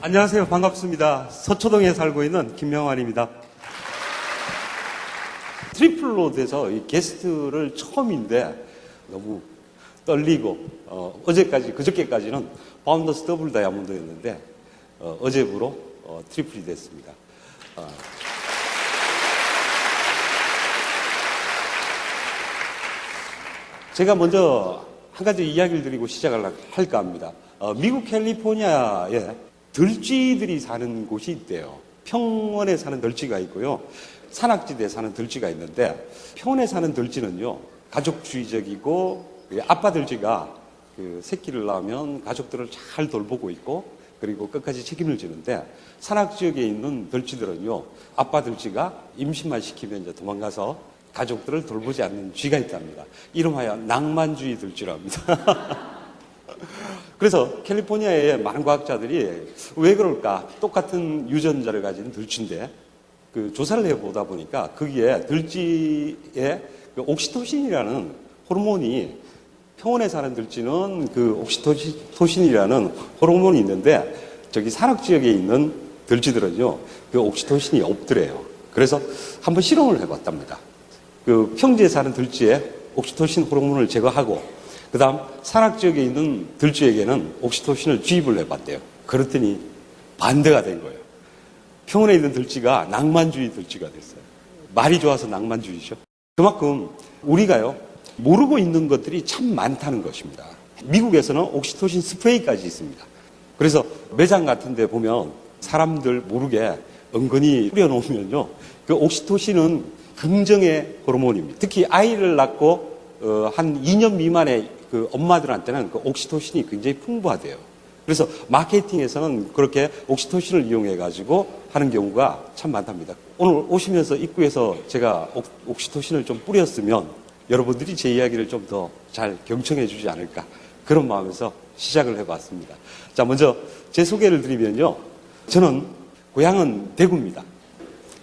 안녕하세요. 반갑습니다. 서초동에 살고 있는 김명환입니다. 트리플로드에서 이 게스트를 처음인데 너무 떨리고 그저께까지는 바운더스 더블 다이아몬드였는데 어제부로 트리플이 됐습니다. 제가 먼저 한 가지 이야기를 드리고 시작을 할까 합니다. 미국 캘리포니아에 들쥐들이 사는 곳이 있대요. 평원에 사는 들쥐가 있고요. 산악지대에 사는 들쥐가 있는데, 평원에 사는 들쥐는요, 가족주의적이고, 아빠 들쥐가 그 새끼를 낳으면 가족들을 잘 돌보고 있고, 그리고 끝까지 책임을 지는데, 산악지역에 있는 들쥐들은요, 아빠 들쥐가 임신만 시키면 이제 도망가서 가족들을 돌보지 않는 쥐가 있답니다. 이름하여 낭만주의 들쥐랍니다. 그래서 캘리포니아의 많은 과학자들이 왜 그럴까? 똑같은 유전자를 가진 들쥐인데 그 조사를 해보다 보니까 거기에 들쥐의 그 옥시토신이라는 호르몬이, 평원에 사는 들쥐는 그 옥시토신이라는 호르몬이 있는데 저기 산악지역에 있는 들쥐들은요 그 옥시토신이 없더래요. 그래서 한번 실험을 해봤답니다. 그 평지에 사는 들쥐의 옥시토신 호르몬을 제거하고 그 다음 산악지역에 있는 들쥐에게는 옥시토신을 주입을 해봤대요. 그랬더니 반대가 된 거예요. 평원에 있는 들쥐가 낭만주의 들쥐가 됐어요. 말이 좋아서 낭만주의죠. 그만큼 우리가요 모르고 있는 것들이 참 많다는 것입니다. 미국에서는 옥시토신 스프레이까지 있습니다. 그래서 매장 같은 데 보면 사람들 모르게 은근히 뿌려놓으면요 그 옥시토신은 긍정의 호르몬입니다. 특히 아이를 낳고 한 2년 미만의 그 엄마들한테는 그 옥시토신이 굉장히 풍부하대요. 그래서 마케팅에서는 그렇게 옥시토신을 이용해가지고 하는 경우가 참 많답니다. 오늘 오시면서 입구에서 제가 옥시토신을 좀 뿌렸으면 여러분들이 제 이야기를 좀 더 잘 경청해 주지 않을까, 그런 마음에서 시작을 해봤습니다. 자, 먼저 제 소개를 드리면요. 저는 고향은 대구입니다.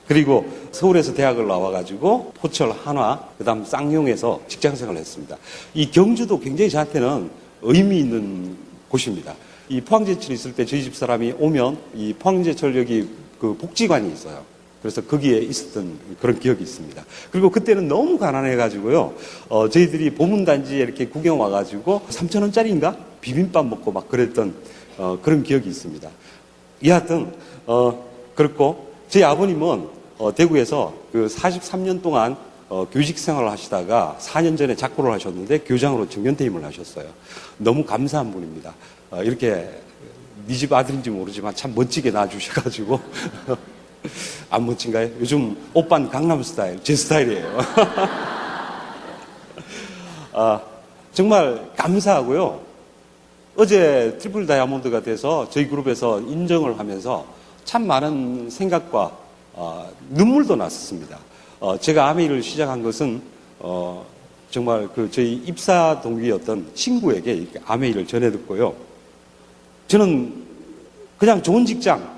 그리고 서울에서 대학을 나와가지고 포철, 한화, 그 다음 쌍용에서 직장생활을 했습니다. 이 경주도 굉장히 저한테는 의미 있는 곳입니다. 이 포항제철 있을 때 저희 집 사람이 오면 이 포항제철 여기 그 복지관이 있어요. 그래서 거기에 있었던 그런 기억이 있습니다. 그리고 그때는 너무 가난해가지고요. 저희들이 보문단지에 이렇게 구경 와가지고 3,000원짜리인가? 비빔밥 먹고 막 그랬던 그런 기억이 있습니다. 여하튼 그렇고 저희 아버님은 대구에서 그 43년 동안 교직 생활을 하시다가 4년 전에 작고를 하셨는데 교장으로 정년퇴임을 하셨어요. 너무 감사한 분입니다. 이렇게 네 집 아들인지 모르지만 참 멋지게 낳아주셔가지고 안 멋진가요? 요즘 오빠는 강남 스타일, 제 스타일이에요. 정말 감사하고요. 어제 트리플 다이아몬드가 돼서 저희 그룹에서 인정을 하면서 참 많은 생각과 눈물도 났었습니다. 제가 아메이를 시작한 것은 정말 그 저희 입사 동기였던 친구에게 아메이를 전해 듣고요. 저는 그냥 좋은 직장,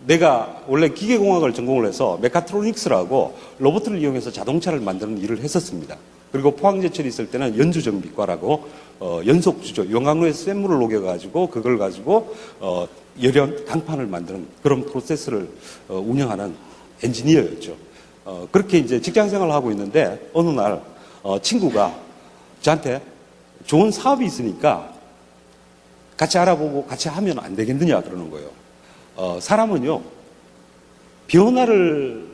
내가 원래 기계공학을 전공을 해서 메카트로닉스라고 로봇을 이용해서 자동차를 만드는 일을 했었습니다. 그리고 포항제철이 있을 때는 연주정비과라고 연속주조, 용광로에 쇳물을 녹여가지고 그걸 가지고 열연 강판을 만드는 그런 프로세스를 운영하는 엔지니어였죠. 그렇게 이제 직장 생활을 하고 있는데 어느 날 친구가 저한테 좋은 사업이 있으니까 같이 알아보고 같이 하면 안 되겠느냐 그러는 거예요. 사람은요 변화를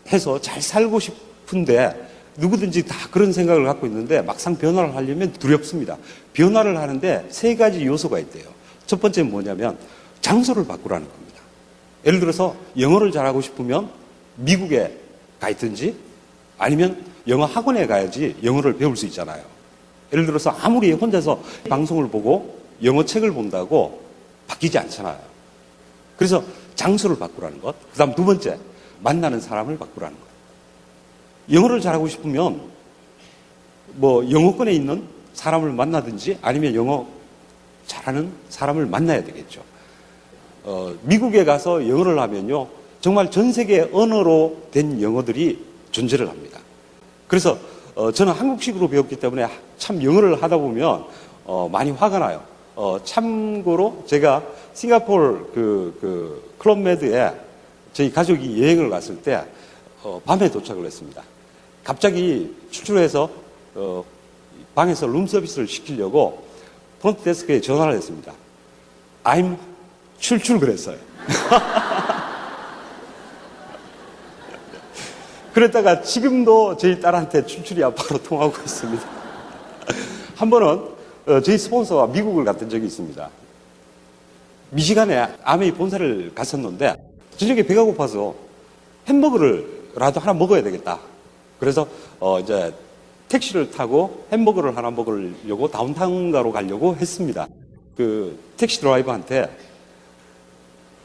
해서 잘 살고 싶은데 누구든지 다 그런 생각을 갖고 있는데 막상 변화를 하려면 두렵습니다. 변화를 하는데 3가지 요소가 있대요. 첫 번째는 뭐냐면 장소를 바꾸라는 겁니다. 예를 들어서 영어를 잘하고 싶으면 미국에 가 있든지 아니면 영어 학원에 가야지 영어를 배울 수 있잖아요. 예를 들어서 아무리 혼자서 방송을 보고 영어 책을 본다고 바뀌지 않잖아요. 그래서 장소를 바꾸라는 것. 그 다음 2번째, 만나는 사람을 바꾸라는 것. 영어를 잘하고 싶으면 뭐 영어권에 있는 사람을 만나든지 아니면 영어 잘하는 사람을 만나야 되겠죠. 미국에 가서 영어를 하면요 정말 전 세계 언어로 된 영어들이 존재를 합니다. 그래서 저는 한국식으로 배웠기 때문에 참 영어를 하다 보면 많이 화가 나요. 참고로 제가 싱가포르 클럽메드에 저희 가족이 여행을 갔을 때 밤에 도착을 했습니다. 갑자기 출출해서 방에서 룸서비스를 시키려고 프론트 데스크에 전화를 했습니다. I'm 출출 그랬어요. 그랬다가 지금도 저희 딸한테 출출이 아빠로 통하고 있습니다. 한 번은 저희 스폰서와 미국을 갔던 적이 있습니다. 미시간에 아메이 본사를 갔었는데 저녁에 배가 고파서 햄버거를라도 하나 먹어야 되겠다. 그래서 이제 택시를 타고 햄버거를 하나 먹으려고 다운타운가로 가려고 했습니다. 그 택시 드라이버한테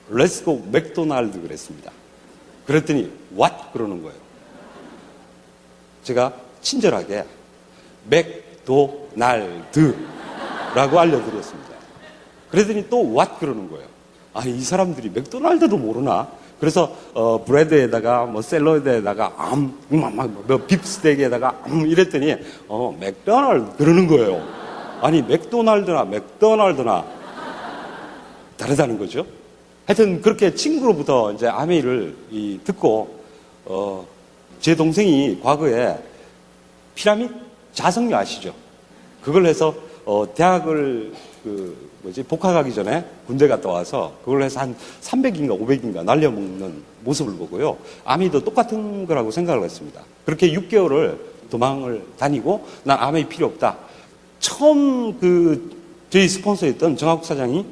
Let's go 맥도날드 그랬습니다. 그랬더니 what 그러는 거예요. 제가 친절하게 맥도날드라고 알려드렸습니다. 그랬더니 또 what 그러는 거예요. 아니 이 사람들이 맥도날드도 모르나? 그래서 브레드에다가 뭐 샐러드에다가 뭐 빕스테이크에다가 이랬더니 맥도날드 그러는 거예요. 아니 맥도날드나 다르다는 거죠. 하여튼 그렇게 친구로부터 이제 아메이를 듣고 제 동생이 과거에 피라밋 자석류 아시죠? 그걸 해서 대학을 복학하기 전에 군대 갔다 와서 그걸 해서 한 300인가 500인가 날려먹는 모습을 보고요. 아메이도 똑같은 거라고 생각을 했습니다. 그렇게 6개월을 도망을 다니고 난 아메이 필요 없다. 처음 저희 스폰서였던 정학국 사장이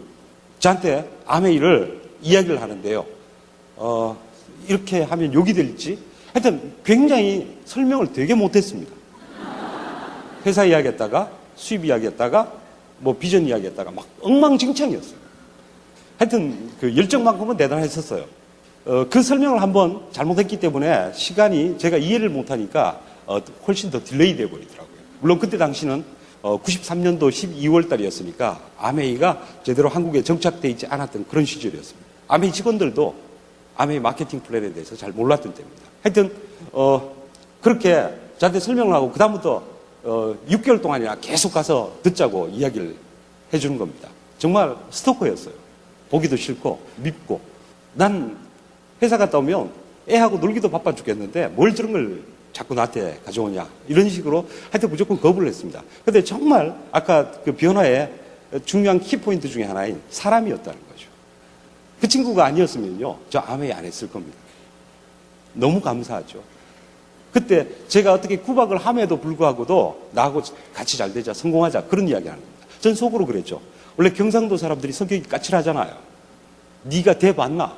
저한테 아메이를 이야기를 하는데요. 이렇게 하면 욕이 될지 하여튼 굉장히 설명을 되게 못했습니다. 회사 이야기했다가 수입 이야기했다가 뭐 비전 이야기했다가 막 엉망진창이었어요. 하여튼 그 열정만큼은 대단했었어요. 그 설명을 한번 잘못했기 때문에 시간이 제가 이해를 못하니까 훨씬 더 딜레이 되어 버리더라고요. 물론 그때 당시는 93년도 12월 달이었으니까 아메이가 제대로 한국에 정착되어 있지 않았던 그런 시절이었습니다. 아메이 직원들도 아메이 마케팅 플랜에 대해서 잘 몰랐던 때입니다. 하여튼 그렇게 저한테 설명을 하고 그 다음부터 6개월 동안이나 계속 가서 듣자고 이야기를 해주는 겁니다. 정말 스토커였어요. 보기도 싫고 밉고 난 회사 갔다 오면 애하고 놀기도 바빠 죽겠는데 뭘 저런 걸 자꾸 나한테 가져오냐 이런 식으로 하여튼 무조건 거부를 했습니다. 그런데 정말 아까 그 변화의 중요한 키포인트 중에 하나인 사람이었다는 거죠. 그 친구가 아니었으면요 저 아메이 안 했을 겁니다. 너무 감사하죠. 그때 제가 어떻게 구박을 함에도 불구하고도 나하고 같이 잘 되자 성공하자 그런 이야기 하는 겁니다. 전 속으로 그랬죠. 원래 경상도 사람들이 성격이 까칠하잖아요. 네가 돼봤나?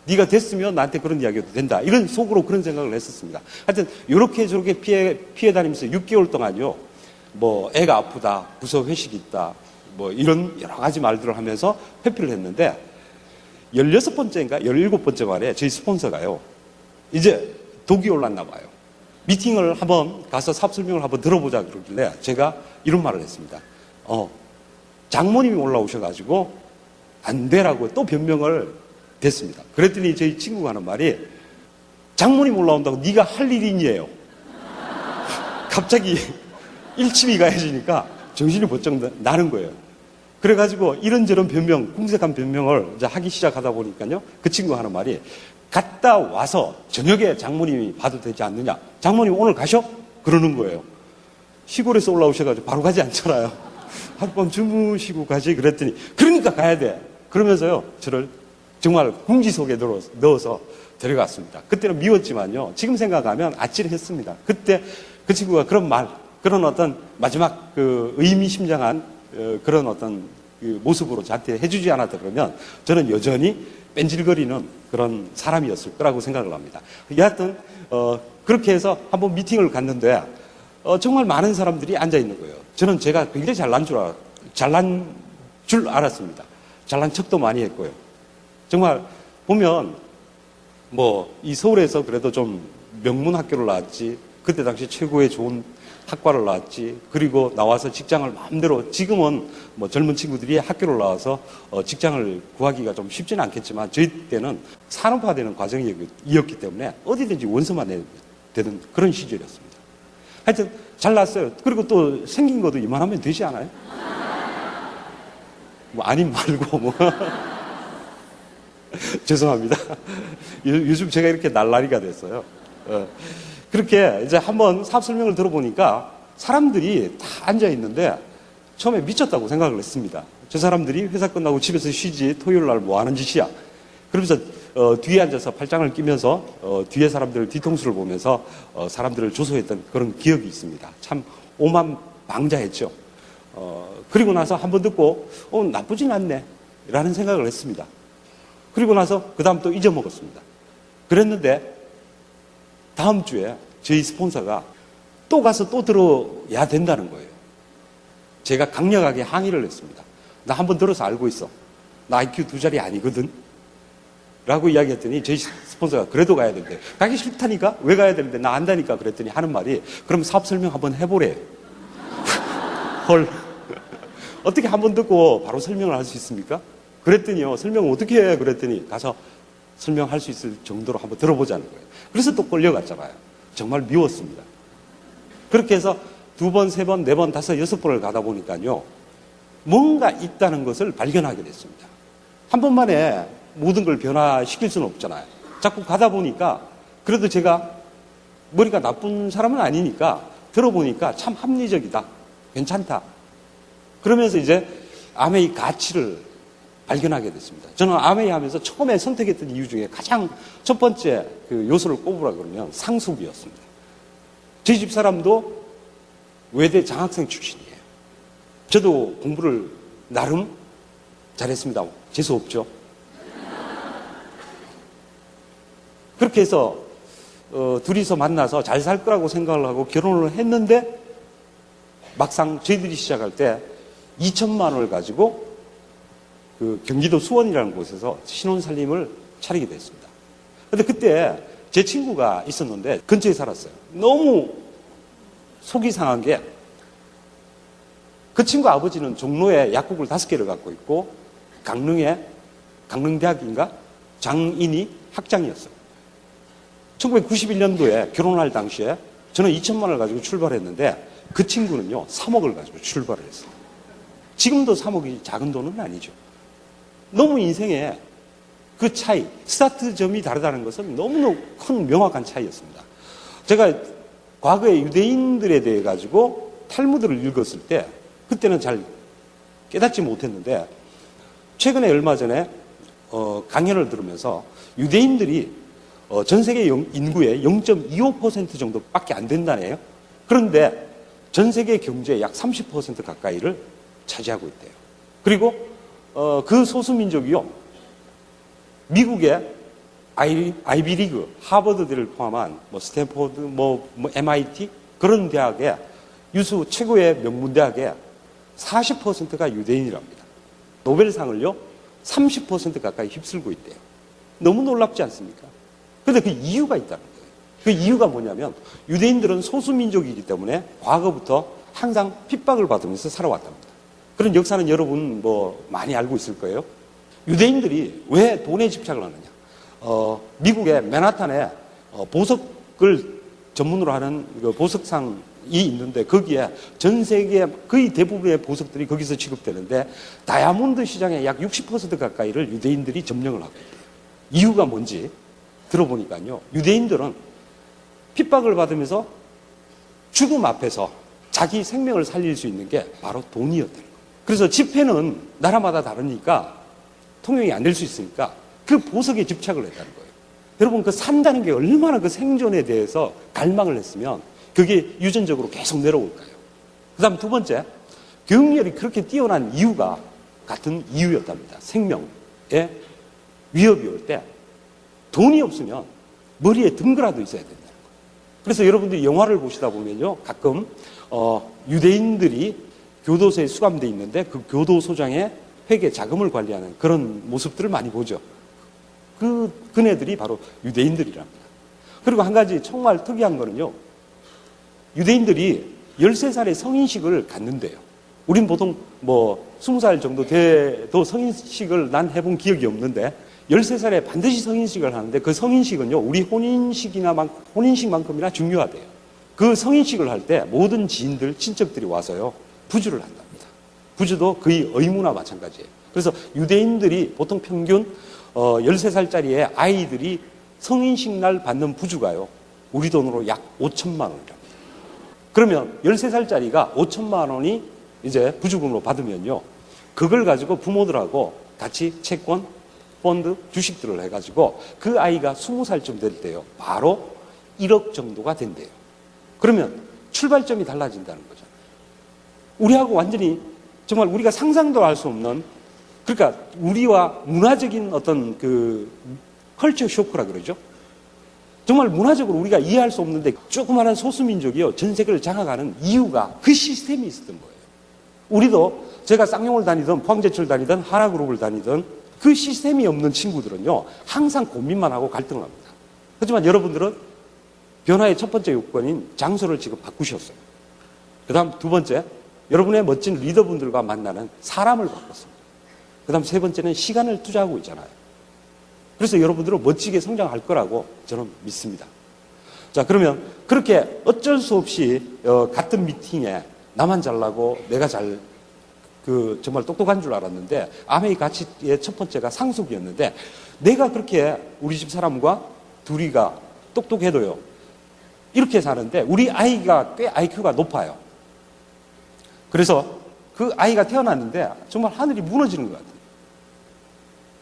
네가 됐으면 나한테 그런 이야기도 된다. 이런 속으로 그런 생각을 했었습니다. 하여튼 이렇게 저렇게 피해 다니면서 6개월 동안요. 뭐 애가 아프다, 부서 회식 있다, 뭐 이런 여러 가지 말들을 하면서 회피를 했는데 16번째인가 17번째 말에 저희 스폰서가요. 이제 독이 올랐나 봐요. 미팅을 한번 가서 사업 설명을 한번 들어보자 그러길래 제가 이런 말을 했습니다. 장모님이 올라오셔가지고 안 되라고 또 변명을 됐습니다. 그랬더니 저희 친구가 하는 말이 장모님 올라온다고 네가 할 일이니에요. 갑자기 일침이 가해지니까 정신이 번쩍 나는 거예요. 그래가지고 이런저런 변명, 궁색한 변명을 이제 하기 시작하다 보니까요. 그 친구가 하는 말이 갔다 와서 저녁에 장모님이 봐도 되지 않느냐. 장모님 오늘 가셔? 그러는 거예요. 시골에서 올라오셔가지고 바로 가지 않잖아요. 하룻밤 주무시고 가지. 그랬더니 그러니까 가야 돼. 그러면서요. 저를 정말 궁지 속에 넣어서 데려갔습니다. 그때는 미웠지만요. 지금 생각하면 아찔했습니다. 그때 그 친구가 그런 말, 그런 어떤 마지막 그 의미심장한 그런 어떤 그 모습으로 저한테 해주지 않았다 그러면 저는 여전히 뺀질거리는 그런 사람이었을 거라고 생각을 합니다. 여하튼 그렇게 해서 한번 미팅을 갔는데 정말 많은 사람들이 앉아 있는 거예요. 저는 제가 굉장히 잘난 줄 알았습니다. 잘난 척도 많이 했고요. 정말 보면 뭐 이 서울에서 그래도 좀 명문 학교를 나왔지, 그때 당시 최고의 좋은 학과를 나왔지, 그리고 나와서 직장을 마음대로, 지금은 뭐 젊은 친구들이 학교를 나와서 직장을 구하기가 좀 쉽지는 않겠지만 저희 때는 산업화되는 과정이었기 때문에 어디든지 원서만 되는 그런 시절이었습니다. 하여튼 잘났어요. 그리고 또 생긴 것도 이만하면 되지 않아요? 뭐 아님 말고 뭐 죄송합니다. 요즘 제가 이렇게 날라리가 됐어요. 그렇게 이제 한번 사업 설명을 들어보니까 사람들이 다 앉아 있는데 처음에 미쳤다고 생각을 했습니다. 저 사람들이 회사 끝나고 집에서 쉬지 토요일 날 뭐 하는 짓이야. 그러면서 뒤에 앉아서 팔짱을 끼면서 뒤에 사람들 뒤통수를 보면서 사람들을 조소했던 그런 기억이 있습니다. 참 오만방자했죠. 그리고 나서 한번 듣고 나쁘진 않네 라는 생각을 했습니다. 그리고 나서 그 다음 또 잊어먹었습니다. 그랬는데 다음 주에 저희 스폰서가 또 가서 또 들어야 된다는 거예요. 제가 강력하게 항의를 했습니다. 나 한번 들어서 알고 있어. 나 IQ 2자리 아니거든. 라고 이야기했더니 저희 스폰서가 그래도 가야 된대. 가기 싫다니까? 왜 가야 되는데? 나 안다니까? 그랬더니 하는 말이 그럼 사업 설명 한번 해보래. 헐. 어떻게 한번 듣고 바로 설명을 할 수 있습니까? 그랬더니요. 설명 어떻게 해? 그랬더니 가서 설명할 수 있을 정도로 한번 들어보자는 거예요. 그래서 또 끌려갔잖아요. 정말 미웠습니다. 그렇게 해서 2번, 3번, 4번, 5, 6번을 가다 보니까요. 뭔가 있다는 것을 발견하게 됐습니다. 한 번만에 모든 걸 변화시킬 수는 없잖아요. 자꾸 가다 보니까 그래도 제가 머리가 나쁜 사람은 아니니까 들어보니까 참 합리적이다. 괜찮다. 그러면서 이제 아메이 가치를 발견하게 됐습니다. 저는 아메이 하면서 처음에 선택했던 이유 중에 가장 첫 번째 그 요소를 꼽으라 그러면 상속이었습니다. 저희 집 사람도 외대 장학생 출신이에요. 저도 공부를 나름 잘했습니다. 재수 없죠. 그렇게 해서 둘이서 만나서 잘 살 거라고 생각을 하고 결혼을 했는데 막상 저희들이 시작할 때 2천만 원을 가지고 그 경기도 수원이라는 곳에서 신혼살림을 차리게 됐습니다. 근데 그때 제 친구가 있었는데 근처에 살았어요. 너무 속이 상한 게 그 친구 아버지는 종로에 약국을 5개를 갖고 있고 강릉에 강릉대학인가 장인이 학장이었어요. 1991년도에 결혼할 당시에 저는 2천만 원을 가지고 출발했는데 그 친구는요 3억을 가지고 출발을 했어요. 지금도 3억이 작은 돈은 아니죠. 너무 인생에 그 차이, 스타트점이 다르다는 것은 너무너무 큰 명확한 차이였습니다. 제가 과거에 유대인들에 대해 가지고 탈무드를 읽었을 때 그때는 잘 깨닫지 못했는데 최근에 얼마 전에 강연을 들으면서 유대인들이 전 세계 인구의 0.25% 정도밖에 안 된다네요. 그런데 전 세계 경제의 약 30% 가까이를 차지하고 있대요. 그리고 그 소수민족이요. 미국의 아이비리그, 하버드대를 포함한 스탠포드, MIT 그런 대학의 유수 최고의 명문대학의 40%가 유대인이랍니다. 노벨상을요 30% 가까이 휩쓸고 있대요. 너무 놀랍지 않습니까? 그런데 그 이유가 있다는 거예요. 그 이유가 뭐냐면 유대인들은 소수민족이기 때문에 과거부터 항상 핍박을 받으면서 살아왔답니다. 그런 역사는 여러분 많이 알고 있을 거예요. 유대인들이 왜 돈에 집착을 하느냐? 미국의 맨하탄에 보석을 전문으로 하는 보석상이 있는데 거기에 전 세계 거의 대부분의 보석들이 거기서 취급되는데 다이아몬드 시장의 약 60% 가까이를 유대인들이 점령을 하고 있대요. 이유가 뭔지 들어보니까요. 유대인들은 핍박을 받으면서 죽음 앞에서 자기 생명을 살릴 수 있는 게 바로 돈이었다는 거예요. 그래서 지폐는 나라마다 다르니까 통용이 안 될 수 있으니까 그 보석에 집착을 했다는 거예요. 여러분 그 산다는 게 얼마나 그 생존에 대해서 갈망을 했으면 그게 유전적으로 계속 내려올까요? 그 다음 두 번째, 교육열이 그렇게 뛰어난 이유가 같은 이유였답니다. 생명에 위협이 올 때 돈이 없으면 머리에 등그라도 있어야 된다는 거예요. 그래서 여러분들이 영화를 보시다 보면요 가끔 유대인들이 교도소에 수감되어 있는데 그 교도소장의 회계 자금을 관리하는 그런 모습들을 많이 보죠. 그네들이 바로 유대인들이랍니다. 그리고 한 가지 정말 특이한 거는요. 유대인들이 13살에 성인식을 갖는데요. 우린 보통 20살 정도 돼도 성인식을 난 해본 기억이 없는데 13살에 반드시 성인식을 하는데 그 성인식은요. 우리 혼인식만큼이나 중요하대요. 그 성인식을 할 때 모든 지인들, 친척들이 와서요. 부주를 한답니다. 부주도 거의 의무나 마찬가지예요. 그래서 유대인들이 보통 평균 13살짜리의 아이들이 성인식 날 받는 부주가요, 우리 돈으로 약 5천만 원이랍니다. 그러면 13살짜리가 5천만 원이 이제 부주금으로 받으면요, 그걸 가지고 부모들하고 같이 채권, 펀드, 주식들을 해가지고 그 아이가 20살쯤 될 때요, 바로 1억 정도가 된대요. 그러면 출발점이 달라진다는 거죠. 우리하고 완전히 정말 우리가 상상도 할 수 없는, 그러니까 우리와 문화적인 어떤 그 컬처 쇼크라 그러죠. 정말 문화적으로 우리가 이해할 수 없는데 조그마한 소수민족이요, 전 세계를 장악하는 이유가 그 시스템이 있었던 거예요. 우리도 제가 쌍용을 다니든 포항제철 다니든 하나그룹을 다니든 그 시스템이 없는 친구들은요, 항상 고민만 하고 갈등을 합니다. 하지만 여러분들은 변화의 첫 번째 요건인 장소를 지금 바꾸셨어요. 그 다음 두 번째, 여러분의 멋진 리더분들과 만나는 사람을 바꿨습니다. 그 다음 세 번째는 시간을 투자하고 있잖아요. 그래서 여러분들은 멋지게 성장할 거라고 저는 믿습니다. 자, 그러면 그렇게 어쩔 수 없이 같은 미팅에 나만 잘나고 내가 정말 똑똑한 줄 알았는데, 아메이 가치의 첫 번째가 상속이었는데, 내가 그렇게 우리 집 사람과 둘이가 똑똑해도요, 이렇게 사는데 우리 아이가 꽤 IQ가 높아요. 그래서 그 아이가 태어났는데 정말 하늘이 무너지는 것 같아요.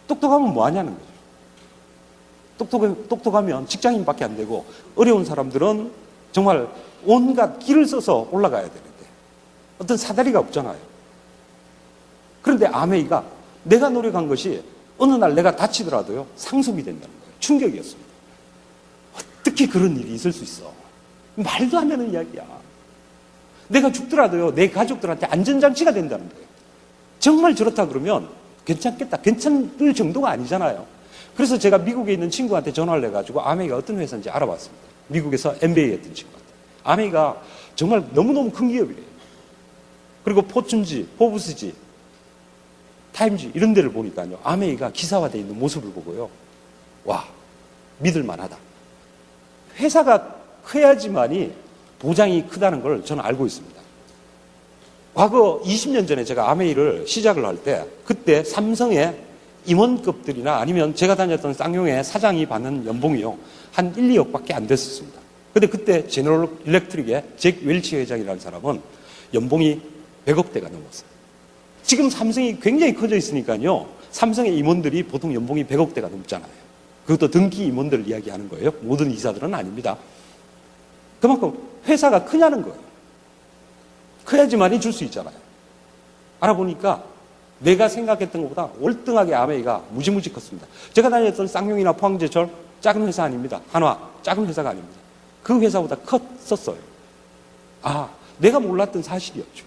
똑똑하면 뭐 하냐는 거죠. 똑똑하면 직장인밖에 안 되고, 어려운 사람들은 정말 온갖 길을 써서 올라가야 되는데 어떤 사다리가 없잖아요. 그런데 아메이가 내가 노력한 것이 어느 날 내가 다치더라도요, 상속이 된다는 거예요. 충격이었습니다. 어떻게 그런 일이 있을 수 있어? 말도 안 되는 이야기야. 내가 죽더라도요, 내 가족들한테 안전장치가 된다는 거예요. 정말 저렇다 그러면 괜찮겠다. 괜찮을 정도가 아니잖아요. 그래서 제가 미국에 있는 친구한테 전화를 해가지고 아메이가 어떤 회사인지 알아봤습니다. 미국에서 MBA 했던 친구한테. 아메이가 정말 너무너무 큰 기업이래요. 그리고 포춘지, 포브스지, 타임지 이런 데를 보니까요, 아메이가 기사화되어 있는 모습을 보고요, 와, 믿을 만하다. 회사가 커야지만이 보장이 크다는 걸 저는 알고 있습니다. 과거 20년 전에 제가 아메이를 시작을 할 때, 그때 삼성의 임원급들이나 아니면 제가 다녔던 쌍용의 사장이 받는 연봉이요, 한 1, 2억밖에 안 됐었습니다. 근데 그때 제너럴 일렉트릭의 잭 웰치 회장이라는 사람은 연봉이 100억대가 넘었어요. 지금 삼성이 굉장히 커져 있으니까요, 삼성의 임원들이 보통 연봉이 100억대가 넘잖아요. 그것도 등기 임원들을 이야기하는 거예요. 모든 이사들은 아닙니다. 그만큼 회사가 크냐는 거예요. 커야지만이 줄 수 있잖아요. 알아보니까 내가 생각했던 것보다 월등하게 아메이가 무지무지 컸습니다. 제가 다녔던 쌍용이나 포항제철 작은 회사 아닙니다. 한화 작은 회사가 아닙니다. 그 회사보다 컸었어요. 아, 내가 몰랐던 사실이었죠.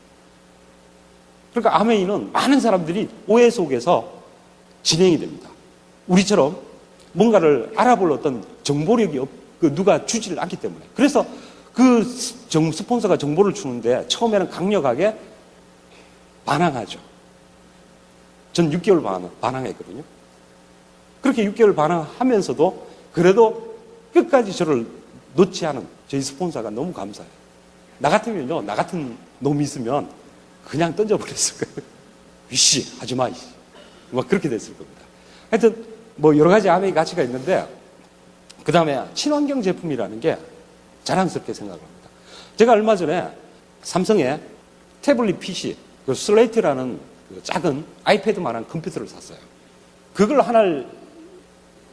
그러니까 아메이는 많은 사람들이 오해 속에서 진행이 됩니다. 우리처럼 뭔가를 알아볼 어떤 정보력이 누가 주지를 않기 때문에. 그래서 그 스폰서가 정보를 주는데 처음에는 강력하게 반항하죠. 전 6개월 반항했거든요. 그렇게 6개월 반항하면서도 그래도 끝까지 저를 놓지 않은 저희 스폰서가 너무 감사해요. 나 같으면요, 나 같은 놈이 있으면 그냥 던져버렸을 거예요. 위씨, 하지 마, 이씨. 막 그렇게 됐을 겁니다. 하여튼, 뭐 여러 가지 아메이 가치가 있는데, 그 다음에 친환경 제품이라는 게 자랑스럽게 생각을 합니다. 제가 얼마 전에 삼성의 태블릿 PC, 그 슬레이트라는 그 작은 아이패드만한 컴퓨터를 샀어요. 그걸 하나를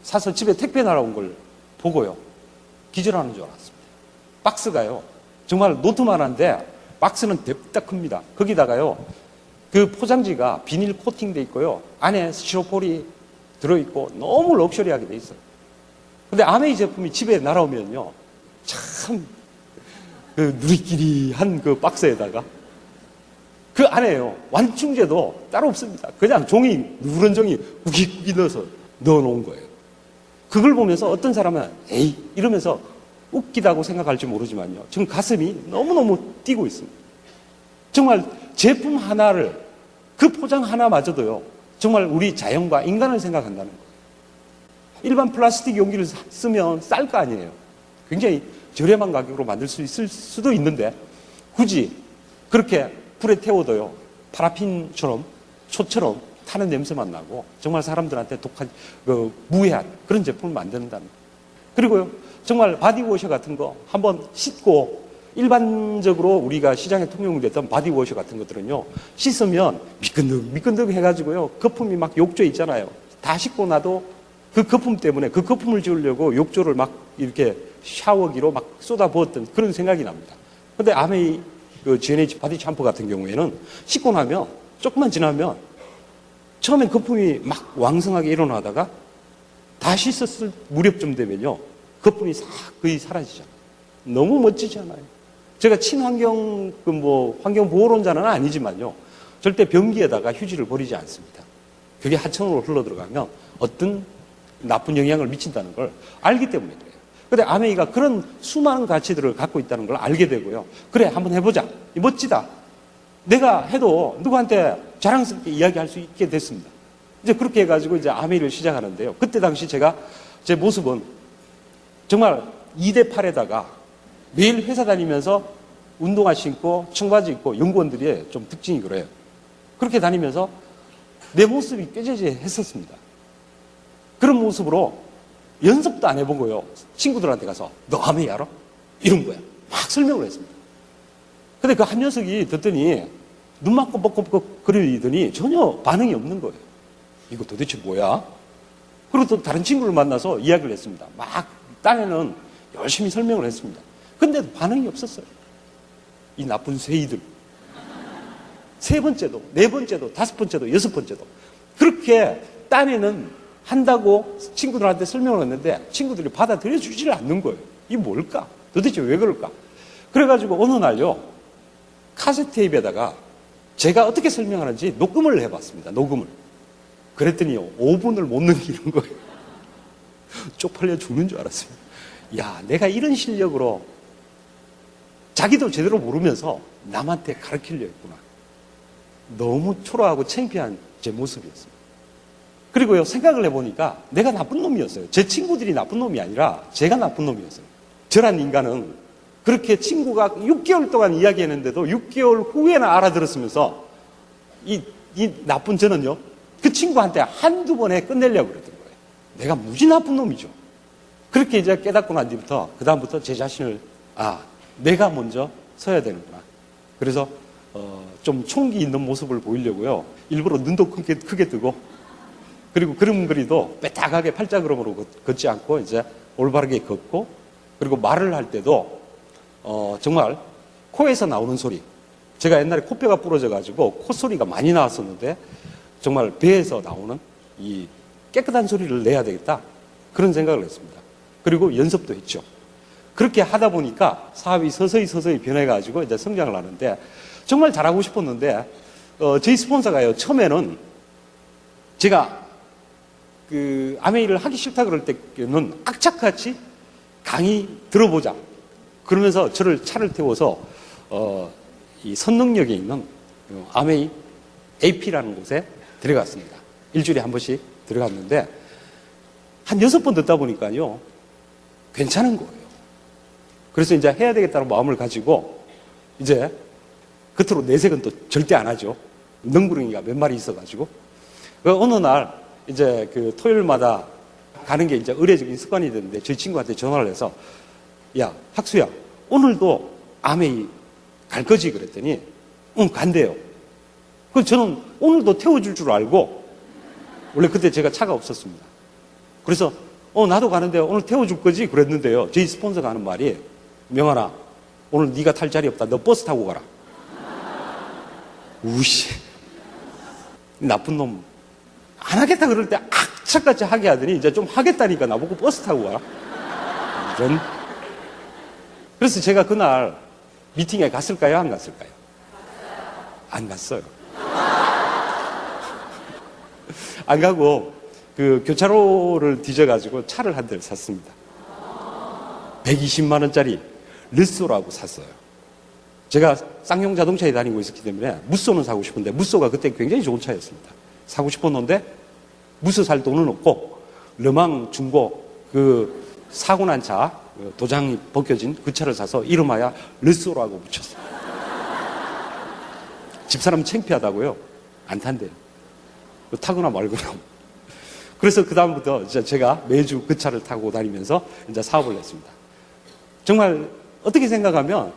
사서 집에 택배 날아온 걸 보고요, 기절하는 줄 알았습니다. 박스가요, 정말 노트만한데 박스는 대딱 큽니다. 거기다가요, 그 포장지가 비닐 코팅돼 있고요, 안에 스티로폴이 들어있고 너무 럭셔리하게 돼 있어요. 근데 아메이 제품이 집에 날아오면요, 참 그 누리끼리한 그 박스에다가 그 안에요, 완충제도 따로 없습니다. 그냥 종이, 누런 종이 우기우기 넣어놓은 거예요. 그걸 보면서 어떤 사람은 에이 이러면서 웃기다고 생각할지 모르지만요, 지금 가슴이 너무너무 뛰고 있습니다. 정말 제품 하나를, 그 포장 하나마저도요, 정말 우리 자연과 인간을 생각한다는 거예요. 일반 플라스틱 용기를 쓰면 쌀 거 아니에요. 굉장히 저렴한 가격으로 만들 수 있을 수도 있는데 굳이 그렇게 불에 태워도요, 파라핀처럼, 초처럼 타는 냄새만 나고 정말 사람들한테 독한 무해한 그런 제품을 만든다는 거예요. 그리고요 정말 바디워셔 같은 거 한번 씻고 일반적으로 우리가 시장에 통용됐던 바디워셔 같은 것들은요 씻으면 미끈득 해가지고요 거품이 막 욕조에 있잖아요. 다 씻고 나도 그 거품 때문에 그 거품을 지우려고 욕조를 막 이렇게 샤워기로 막 쏟아부었던 그런 생각이 납니다. 근데 아메이 GNH 바디 샴푸 같은 경우에는 씻고 나면 조금만 지나면 처음엔 거품이 막 왕성하게 일어나다가 다 씻었을 무렵쯤 되면요 거품이 거의 사라지잖아요. 너무 멋지잖아요. 제가 친환경 환경보호론자는 아니지만요 절대 변기에다가 휴지를 버리지 않습니다. 그게 하천으로 흘러들어가면 어떤 나쁜 영향을 미친다는 걸 알기 때문에 그래요. 근데 아메이가 그런 수많은 가치들을 갖고 있다는 걸 알게 되고요. 그래, 한번 해보자. 멋지다. 내가 해도 누구한테 자랑스럽게 이야기할 수 있게 됐습니다. 이제 그렇게 해가지고 이제 아메이를 시작하는데요. 그때 당시 제 모습은 정말 2대8에다가 매일 회사 다니면서 운동화 신고 청바지 입고 연구원들의 좀 특징이 그래요. 그렇게 다니면서 내 모습이 꾀죄죄했었습니다. 그런 모습으로 연습도 안 해보고요. 친구들한테 가서 너 아메이 알아? 이런 거야. 막 설명을 했습니다. 근데 그 한 녀석이 듣더니 눈만 껌뻑껌뻑 거리더니 전혀 반응이 없는 거예요. 이거 도대체 뭐야? 그리고 또 다른 친구를 만나서 이야기를 했습니다. 막 딴에는 열심히 설명을 했습니다. 근데도 반응이 없었어요. 이 나쁜 쇠이들. 세 번째도, 네 번째도, 다섯 번째도, 여섯 번째도. 그렇게 딴에는 한다고 친구들한테 설명을 했는데 친구들이 받아들여 주지를 않는 거예요. 이게 뭘까? 도대체 왜 그럴까? 그래가지고 어느 날요, 카세트 테이프에다가 제가 어떻게 설명하는지 녹음을 해봤습니다. 녹음을. 그랬더니요, 5분을 못 넘기는 거예요. 쪽팔려 죽는 줄 알았어요. 야, 내가 이런 실력으로 자기도 제대로 모르면서 남한테 가르치려 했구나. 너무 초라하고 창피한 제 모습이었습니다. 그리고요, 생각을 해보니까 내가 나쁜 놈이었어요. 제 친구들이 나쁜 놈이 아니라 제가 나쁜 놈이었어요. 저란 인간은 그렇게 친구가 6개월 동안 이야기했는데도 6개월 후에나 알아들었으면서 이 나쁜 저는요, 그 친구한테 한두 번에 끝내려고 그랬던 거예요. 내가 무지 나쁜 놈이죠. 그렇게 이제 깨닫고 난 뒤부터 그다음부터 제 자신을 내가 먼저 서야 되는구나. 그래서 좀 총기 있는 모습을 보이려고요. 일부러 눈도 크게 뜨고 그리고 걸음걸이도 빼딱하게 팔자걸음으로 걷지 않고 이제 올바르게 걷고 그리고 말을 할 때도 정말 코에서 나오는 소리. 제가 옛날에 코뼈가 부러져가지고 콧소리가 많이 나왔었는데 정말 배에서 나오는 이 깨끗한 소리를 내야 되겠다. 그런 생각을 했습니다. 그리고 연습도 했죠. 그렇게 하다 보니까 사업이 서서히 변해가지고 이제 성장을 하는데 정말 잘하고 싶었는데 저희 스폰서가요, 처음에는 제가 아메이를 하기 싫다 그럴 때는 악착같이 강의 들어보자. 그러면서 저를 차를 태워서 이 선릉역에 있는 아메이 AP라는 곳에 들어갔습니다. 일주일에 한 번씩 들어갔는데 한 6번 듣다 보니까요, 괜찮은 거예요. 그래서 이제 해야 되겠다는 마음을 가지고 이제 겉으로 내색은 또 절대 안 하죠. 능구렁이가 몇 마리 있어가지고. 어느 날 이제 토요일마다 가는 게 이제 의례적인 습관이 됐는데 저희 친구한테 전화를 해서 야, 학수야, 오늘도 아메이 갈 거지? 그랬더니 응, 간대요. 그래서 저는 오늘도 태워줄 줄 알고 원래 그때 제가 차가 없었습니다. 그래서 나도 가는데 오늘 태워줄 거지? 그랬는데요. 저희 스폰서가 하는 말이 명환아, 오늘 네가 탈 자리 없다. 너 버스 타고 가라. 우씨, 나쁜 놈. 안 하겠다 그럴 때 악착같이 하게 하더니 이제 좀 하겠다니까 나보고 버스 타고 가라. 이런. 그래서 제가 그날 미팅에 갔을까요? 안 갔을까요? 안 갔어요. 안 가고 교차로를 뒤져가지고 차를 한 대를 샀습니다. 120만 원짜리 르쏘라고 샀어요. 제가 쌍용 자동차에 다니고 있었기 때문에 무쏘는 사고 싶은데 무쏘가 그때 굉장히 좋은 차였습니다. 사고 싶었는데 무쏘 살 돈은 없고 르망 중고 사고 난 차 도장이 벗겨진 그 차를 사서 이름하여 르쏘라고 붙였어요. 집사람 창피하다고요? 안 탄대요. 타거나 말거나. 그래서 그다음부터 제가 매주 그 차를 타고 다니면서 이제 사업을 했습니다. 정말 어떻게 생각하면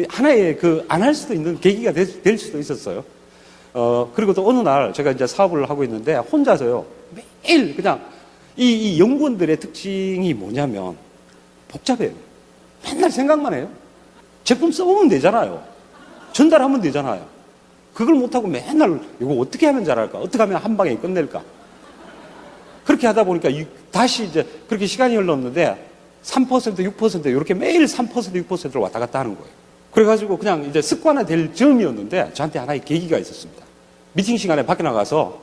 하나의 안 할 수도 있는 계기가 될 수도 있었어요. 그리고 또 어느 날 제가 이제 사업을 하고 있는데 혼자서요. 매일 그냥 이 연구원들의 특징이 뭐냐면 복잡해요. 맨날 생각만 해요. 제품 써보면 되잖아요. 전달하면 되잖아요. 그걸 못하고 맨날 이거 어떻게 하면 잘할까? 어떻게 하면 한 방에 끝낼까? 그렇게 하다 보니까 다시 이제 그렇게 시간이 흘렀는데 3%, 6% 이렇게 매일 3%, 6%를 왔다 갔다 하는 거예요. 그래가지고 그냥 이제 습관화될 점이었는데 저한테 하나의 계기가 있었습니다. 미팅 시간에 밖에 나가서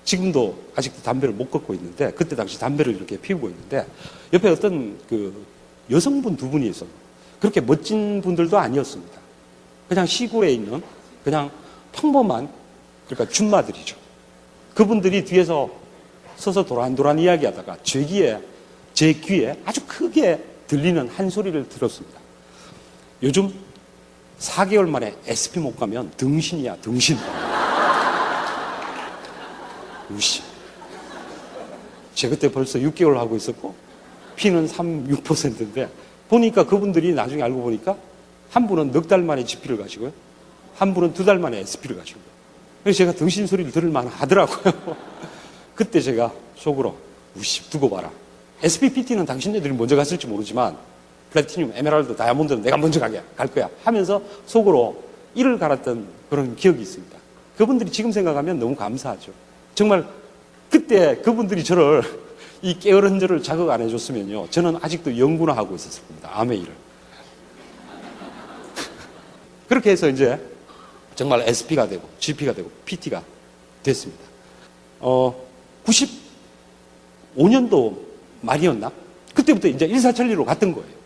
지금도 아직도 담배를 못 끊고 있는데 그때 당시 담배를 이렇게 피우고 있는데 옆에 어떤 여성분 두 분이 있어요. 그렇게 멋진 분들도 아니었습니다. 그냥 시골에 있는 그냥 평범한 그러니까 줌마들이죠. 그분들이 뒤에서 서서 도란도란 이야기하다가 제 귀에 아주 크게 들리는 한 소리를 들었습니다. 요즘 4개월 만에 SP 못 가면 등신이야, 등신. 우씨. 제가 그때 벌써 6개월 하고 있었고, 피는 6%인데, 보니까 그분들이 나중에 알고 보니까, 한 분은 넉 달 만에 GP를 가지고요, 한 분은 2달 만에 SP를 가지고요. 그래서 제가 등신 소리를 들을 만 하더라고요. 그때 제가 속으로, 우씨, 두고 봐라. SPPT는 당신네들이 먼저 갔을지 모르지만, 플래티늄, 에메랄드, 다이아몬드는 내가 먼저 갈 거야 하면서 속으로 이를 갈았던 그런 기억이 있습니다. 그분들이 지금 생각하면 너무 감사하죠. 정말 그때 그분들이 저를 이 게으른 저를 자극 안 해줬으면요 저는 아직도 연구나 하고 있었을 겁니다. 암의 일을. 그렇게 해서 이제 정말 SP가 되고 GP가 되고 PT가 됐습니다. 95년도 말이었나? 그때부터 이제 일사천리로 갔던 거예요.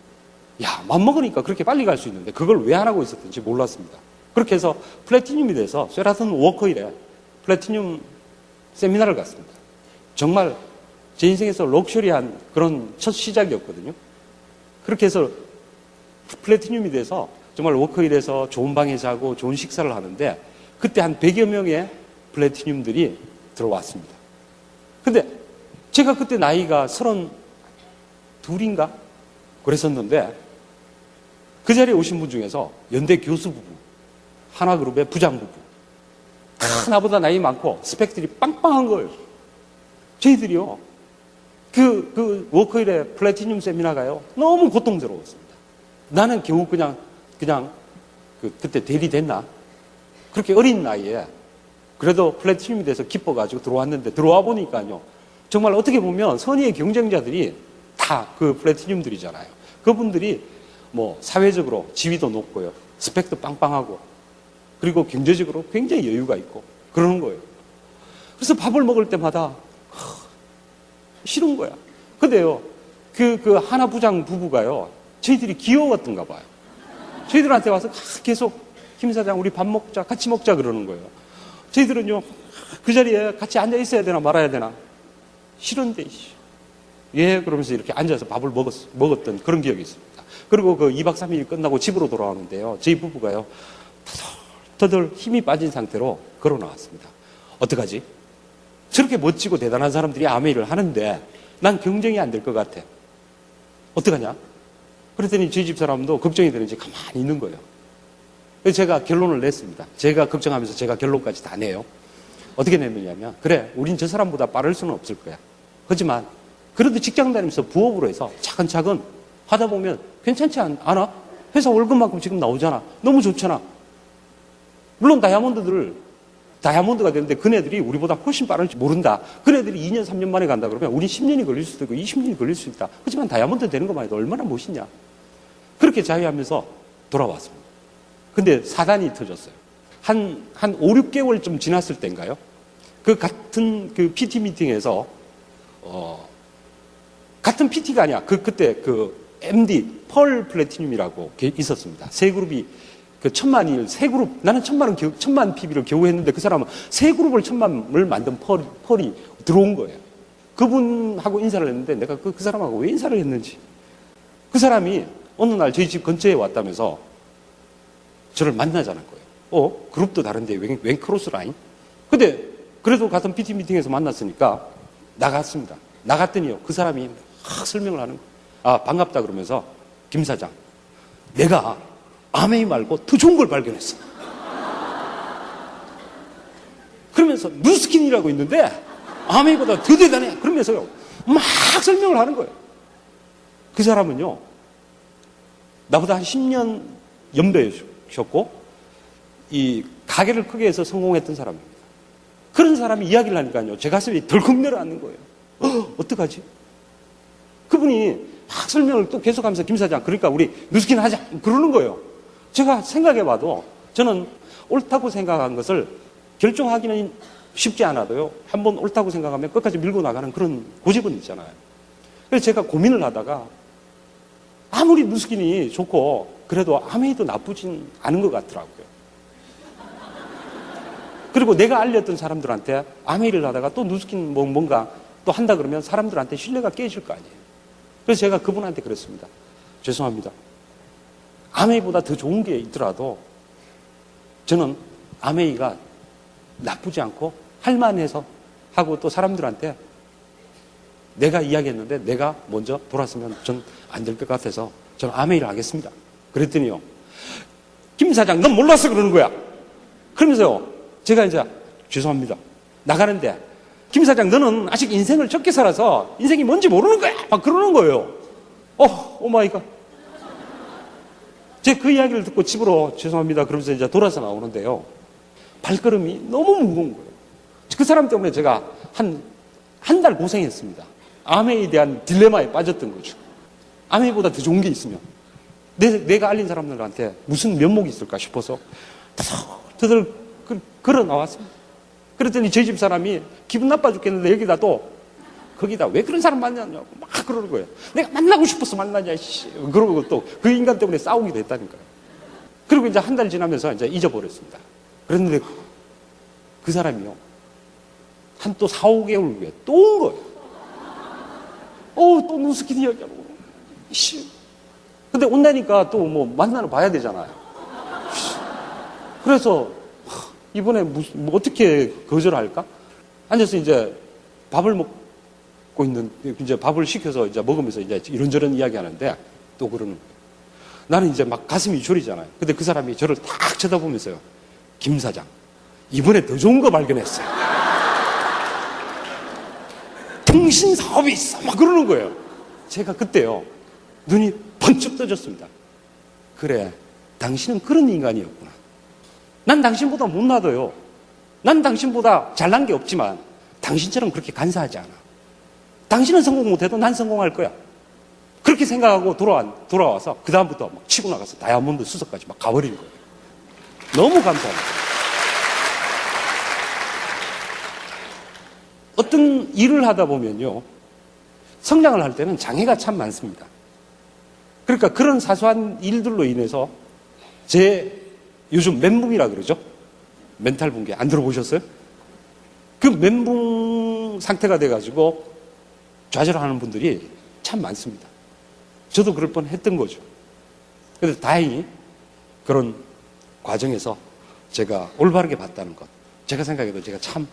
야, 맘먹으니까 그렇게 빨리 갈 수 있는데 그걸 왜 안 하고 있었던지 몰랐습니다. 그렇게 해서 플래티늄이 돼서 쉐라턴 워커힐에 플래티늄 세미나를 갔습니다. 정말 제 인생에서 럭셔리한 그런 첫 시작이었거든요. 그렇게 해서 플래티늄이 돼서 정말 워커힐에서 좋은 방에 자고 좋은 식사를 하는데 그때 한 100여 명의 플래티늄들이 들어왔습니다. 근데 제가 그때 나이가 32인가? 그랬었는데 그 자리에 오신 분 중에서 연대 교수 부부, 하나그룹의 부장 부부, 나보다 나이 많고 스펙들이 빵빵한 거예요. 저희들이요. 그 워커힐의 플래티늄 세미나가요. 너무 고통스러웠습니다. 나는 겨우 그냥 그때 대리됐나? 그렇게 어린 나이에 그래도 플래티늄이 돼서 기뻐가지고 들어왔는데 들어와 보니까요. 정말 어떻게 보면 선의의 경쟁자들이 다 그 플래티늄들이잖아요. 그분들이 뭐 사회적으로 지위도 높고요. 스펙도 빵빵하고 그리고 경제적으로 굉장히 여유가 있고 그러는 거예요. 그래서 밥을 먹을 때마다 싫은 거야. 근데요. 그 하나 부장 부부가요. 저희들이 귀여웠던가 봐요. 저희들한테 와서 계속 김 사장 우리 밥 먹자 같이 먹자 그러는 거예요. 저희들은요. 그 자리에 같이 앉아 있어야 되나 말아야 되나 싫은데 예 그러면서 이렇게 앉아서 밥을 먹었던 그런 기억이 있습니다. 그리고 그 2박 3일 끝나고 집으로 돌아오는데요. 저희 부부가요. 터덜 힘이 빠진 상태로 걸어 나왔습니다. 어떡하지? 저렇게 멋지고 대단한 사람들이 암의 일을 하는데 난 경쟁이 안 될 것 같아. 어떡하냐? 그랬더니 저희 집 사람도 걱정이 되는지 가만히 있는 거예요. 그래서 제가 결론을 냈습니다. 제가 걱정하면서 제가 결론까지 다 내요. 어떻게 냈느냐면 그래 우린 저 사람보다 빠를 수는 없을 거야. 하지만 그래도 직장 다니면서 부업으로 해서 차근차근 하다 보면 괜찮지 않아? 회사 월급만큼 지금 나오잖아. 너무 좋잖아. 물론 다이아몬드가 되는데 그네들이 우리보다 훨씬 빠른지 모른다. 그네들이 2년, 3년 만에 간다 그러면 우린 10년이 걸릴 수도 있고 20년이 걸릴 수 있다. 하지만 다이아몬드 되는 것만 해도 얼마나 멋있냐. 그렇게 자유하면서 돌아왔습니다. 근데 사단이 터졌어요. 한 5, 6개월쯤 지났을 때인가요? 그 같은 그 PT 미팅에서 같은 PT가 아니야. 그때 MD 펄 플래티늄이라고 있었습니다. 세 그룹이 그 1000만일 세 그룹 나는 1000만 PB를 겨우 했는데 그 사람은 세 그룹을 1000만을 만든 펄이 들어온 거예요. 그분하고 인사를 했는데 내가 그 사람하고 왜 인사를 했는지 그 사람이 어느 날 저희 집 근처에 왔다면서 저를 만나자는 거예요. 그룹도 다른데 웬 크로스 라인? 근데 그래도 같은 PT 미팅에서 만났으니까 나갔습니다. 나갔더니요, 그 사람이 막 설명을 하는 거예요. 아, 반갑다 그러면서, 김 사장, 내가 아메이 말고 더 좋은 걸 발견했어. 그러면서 누스킨이라고 있는데 아메이보다 더 대단해. 그러면서요, 막 설명을 하는 거예요. 그 사람은요, 나보다 한 10년 연배셨고, 이 가게를 크게 해서 성공했던 사람입니다. 그런 사람이 이야기를 하니까요, 제 가슴이 덜컥 내려앉는 거예요. 어떡하지? 그분이 막 설명을 또 계속하면서, 김 사장, 그러니까 우리 누스킨 하자, 그러는 거예요. 제가 생각해봐도 저는 옳다고 생각한 것을 결정하기는 쉽지 않아도요, 한번 옳다고 생각하면 끝까지 밀고 나가는 그런 고집은 있잖아요. 그래서 제가 고민을 하다가 아무리 누스킨이 좋고 그래도 아메이도 나쁘진 않은 것 같더라고요. 그리고 내가 알렸던 사람들한테 아메이를 하다가 또 누스킨 뭔가 또 한다 그러면 사람들한테 신뢰가 깨질 거 아니에요. 그래서 제가 그분한테 그랬습니다. 죄송합니다. 아메이보다 더 좋은 게 있더라도 저는 아메이가 나쁘지 않고 할만해서 하고 또 사람들한테 내가 이야기했는데 내가 먼저 돌았으면 전 안 될 것 같아서 저는 아메이를 하겠습니다. 그랬더니요, 김 사장, 넌 몰라서 그러는 거야. 그러면서요, 제가 이제 죄송합니다. 나가는데, 김 사장, 너는 아직 인생을 적게 살아서 인생이 뭔지 모르는 거야. 막 그러는 거예요. 오 마이 갓. 제가 그 이야기를 듣고 집으로 죄송합니다. 그러면서 이제 돌아서 나오는데요, 발걸음이 너무 무거운 거예요. 그 사람 때문에 제가 한 달 고생했습니다. 아메이에 대한 딜레마에 빠졌던 거죠. 아메이보다 더 좋은 게 있으면 내가 알린 사람들한테 무슨 면목이 있을까 싶어서 터덜 걸어 나왔습니다. 그랬더니 저희 집 사람이 기분 나빠 죽겠는데 여기다 또 거기다 왜 그런 사람 만나냐고 막 그러는 거예요. 내가 만나고 싶어서 만나냐, 씨. 그러고 또 그 인간 때문에 싸우기도 했다니까요. 그리고 이제 한 달 지나면서 이제 잊어버렸습니다. 그랬는데 그 사람이요, 한 또 4, 5개월 후에 또 온 거예요. 또 누스킨 이야기하고. 씨. 근데 온다니까 또 뭐 만나러 봐야 되잖아요. 그래서 이번에 뭐 어떻게 거절할까? 앉아서 이제 밥을 먹고 있는, 이제 밥을 시켜서 이제 먹으면서 이제 이런저런 이야기 하는데 또 그러는 거예요. 나는 이제 막 가슴이 졸이잖아요. 근데 그 사람이 저를 딱 쳐다보면서요, 김 사장, 이번에 더 좋은 거 발견했어요. 통신 사업이 있어. 막 그러는 거예요. 제가 그때요, 눈이 번쩍 떠졌습니다. 그래, 당신은 그런 인간이었구나. 난 당신보다 못나도요. 난 당신보다 잘난 게 없지만 당신처럼 그렇게 간사하지 않아. 당신은 성공 못해도 난 성공할 거야. 그렇게 생각하고 돌아와서 그 다음부터 막 치고 나가서 다이아몬드 수석까지 막 가버린 거예요. 너무 감사합니다. 어떤 일을 하다 보면요, 성장을 할 때는 장애가 참 많습니다. 그러니까 그런 사소한 일들로 인해서 요즘 멘붕이라 그러죠? 멘탈 붕괴. 안 들어보셨어요? 그 멘붕 상태가 돼가지고 좌절하는 분들이 참 많습니다. 저도 그럴 뻔 했던 거죠. 그런데 다행히 그런 과정에서 제가 올바르게 봤다는 것, 제가 생각해도 제가 참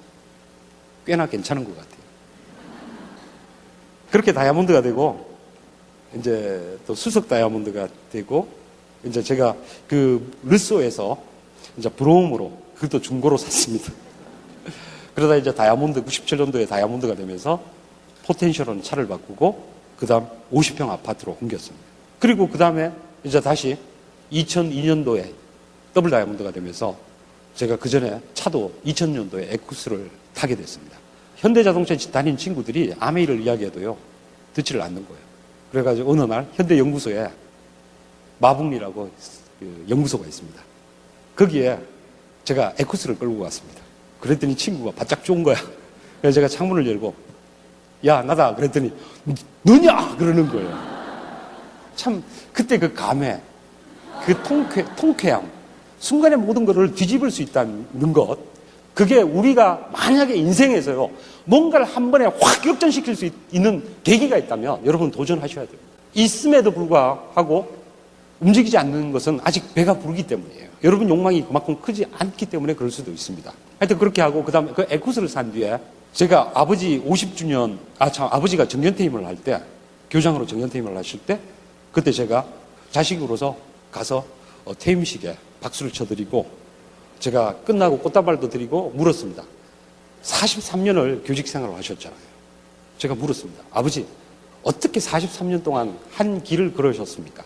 꽤나 괜찮은 것 같아요. 그렇게 다이아몬드가 되고, 이제 또 수석 다이아몬드가 되고, 이제 제가 그 르소에서 이제 브로움으로, 그것도 중고로 샀습니다. 그러다 이제 다이아몬드, 97년도에 다이아몬드가 되면서 포텐셜은 차를 바꾸고, 그 다음 50평 아파트로 옮겼습니다. 그리고 그 다음에 이제 다시 2002년도에 더블 다이아몬드가 되면서 제가 그 전에 차도 2000년도에 에쿠스를 타게 됐습니다. 현대자동차 다니는 친구들이 아메이를 이야기해도요, 듣지를 않는 거예요. 그래가지고 어느 날 현대연구소에 마북리라고 그 연구소가 있습니다. 거기에 제가 에쿠스를 끌고 갔습니다. 그랬더니 친구가 바짝 좋은 거야. 그래서 제가 창문을 열고, 야, 나다. 그랬더니, 너냐? 그러는 거예요. 참, 그때 그 감회, 그 통쾌함, 순간에 모든 것을 뒤집을 수 있다는 것, 그게 우리가 만약에 인생에서요, 뭔가를 한 번에 확 역전시킬 수 있는 계기가 있다면 여러분 도전하셔야 돼요. 있음에도 불구하고 움직이지 않는 것은 아직 배가 부르기 때문이에요. 여러분 욕망이 그만큼 크지 않기 때문에 그럴 수도 있습니다. 하여튼 그렇게 하고 그 다음에 그 에쿠스를 산 뒤에 제가 아버지 50주년, 아버지가 정년퇴임을 할 때, 교장으로 정년퇴임을 하실 때, 그때 제가 자식으로서 가서 퇴임식에 박수를 쳐드리고, 제가 끝나고 꽃다발도 드리고 물었습니다. 43년을 교직 생활을 하셨잖아요. 제가 물었습니다. 아버지, 어떻게 43년 동안 한 길을 걸으셨습니까?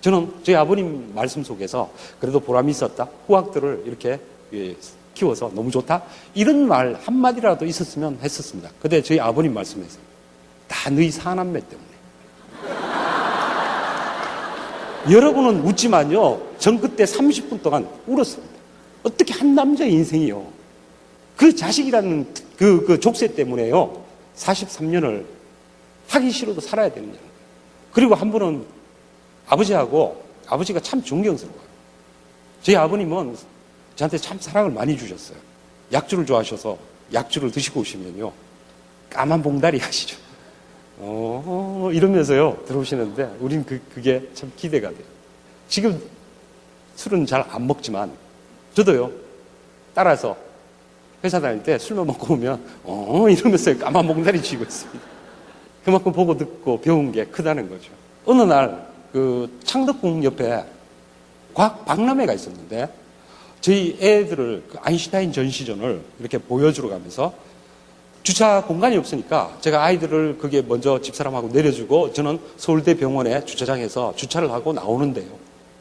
저는 저희 아버님 말씀 속에서 그래도 보람이 있었다. 후학들을 이렇게 키워서 너무 좋다. 이런 말 한마디라도 있었으면 했었습니다. 근데 저희 아버님 말씀에서 다 너희 사남매 때문에. 여러분은 웃지만요. 전 그때 30분 동안 울었습니다. 어떻게 한 남자의 인생이요. 그 자식이라는 그 족쇄 때문에요. 43년을 하기 싫어도 살아야 되는 거예요. 그리고 한 분은 아버지가 참 존경스러워요. 저희 아버님은 저한테 참 사랑을 많이 주셨어요. 약주를 좋아하셔서 약주를 드시고 오시면요. 까만 봉다리 하시죠. 이러면서요. 들어오시는데 우린 그게 참 기대가 돼요. 지금 술은 잘 안 먹지만 저도요. 따라서 회사 다닐 때 술만 먹고 오면 이러면서 까만 봉다리 쥐고 있습니다. 그만큼 보고 듣고 배운 게 크다는 거죠. 어느 날 그 창덕궁 옆에 과학 박람회가 있었는데 저희 애들을 그 아인슈타인 전시전을 이렇게 보여주러 가면서 주차 공간이 없으니까 제가 아이들을 그게 먼저 집사람하고 내려주고 저는 서울대 병원에 주차장에서 주차를 하고 나오는데요.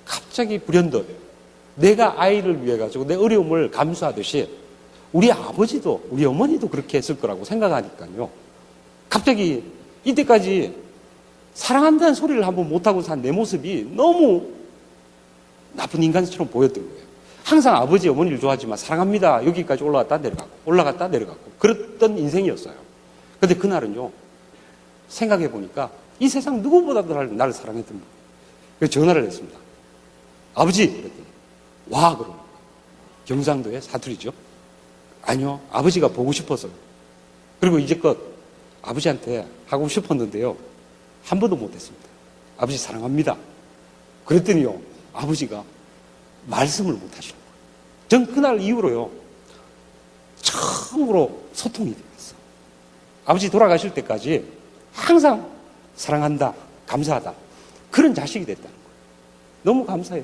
갑자기 불현듯 내가 아이를 위해 가지고 내 어려움을 감수하듯이 우리 아버지도 우리 어머니도 그렇게 했을 거라고 생각하니까요. 갑자기 이때까지 사랑한다는 소리를 한번 못하고 산 내 모습이 너무 나쁜 인간처럼 보였던 거예요. 항상 아버지, 어머니를 좋아하지만 사랑합니다. 여기까지 올라갔다 내려가고 올라갔다 내려가고 그랬던 인생이었어요. 그런데 그날은요. 생각해 보니까 이 세상 누구보다도 나를 사랑했던 거예요. 그래서 전화를 했습니다. 아버지! 그랬더니 와! 그러는 거예요. 경상도의 사투리죠. 아니요. 아버지가 보고 싶어서요. 그리고 이제껏 아버지한테 하고 싶었는데요. 한 번도 못했습니다. 아버지 사랑합니다. 그랬더니요. 아버지가 말씀을 못 하시는 거예요. 전 그날 이후로요. 처음으로 소통이 되었어요. 아버지 돌아가실 때까지 항상 사랑한다, 감사하다. 그런 자식이 됐다는 거예요. 너무 감사해요.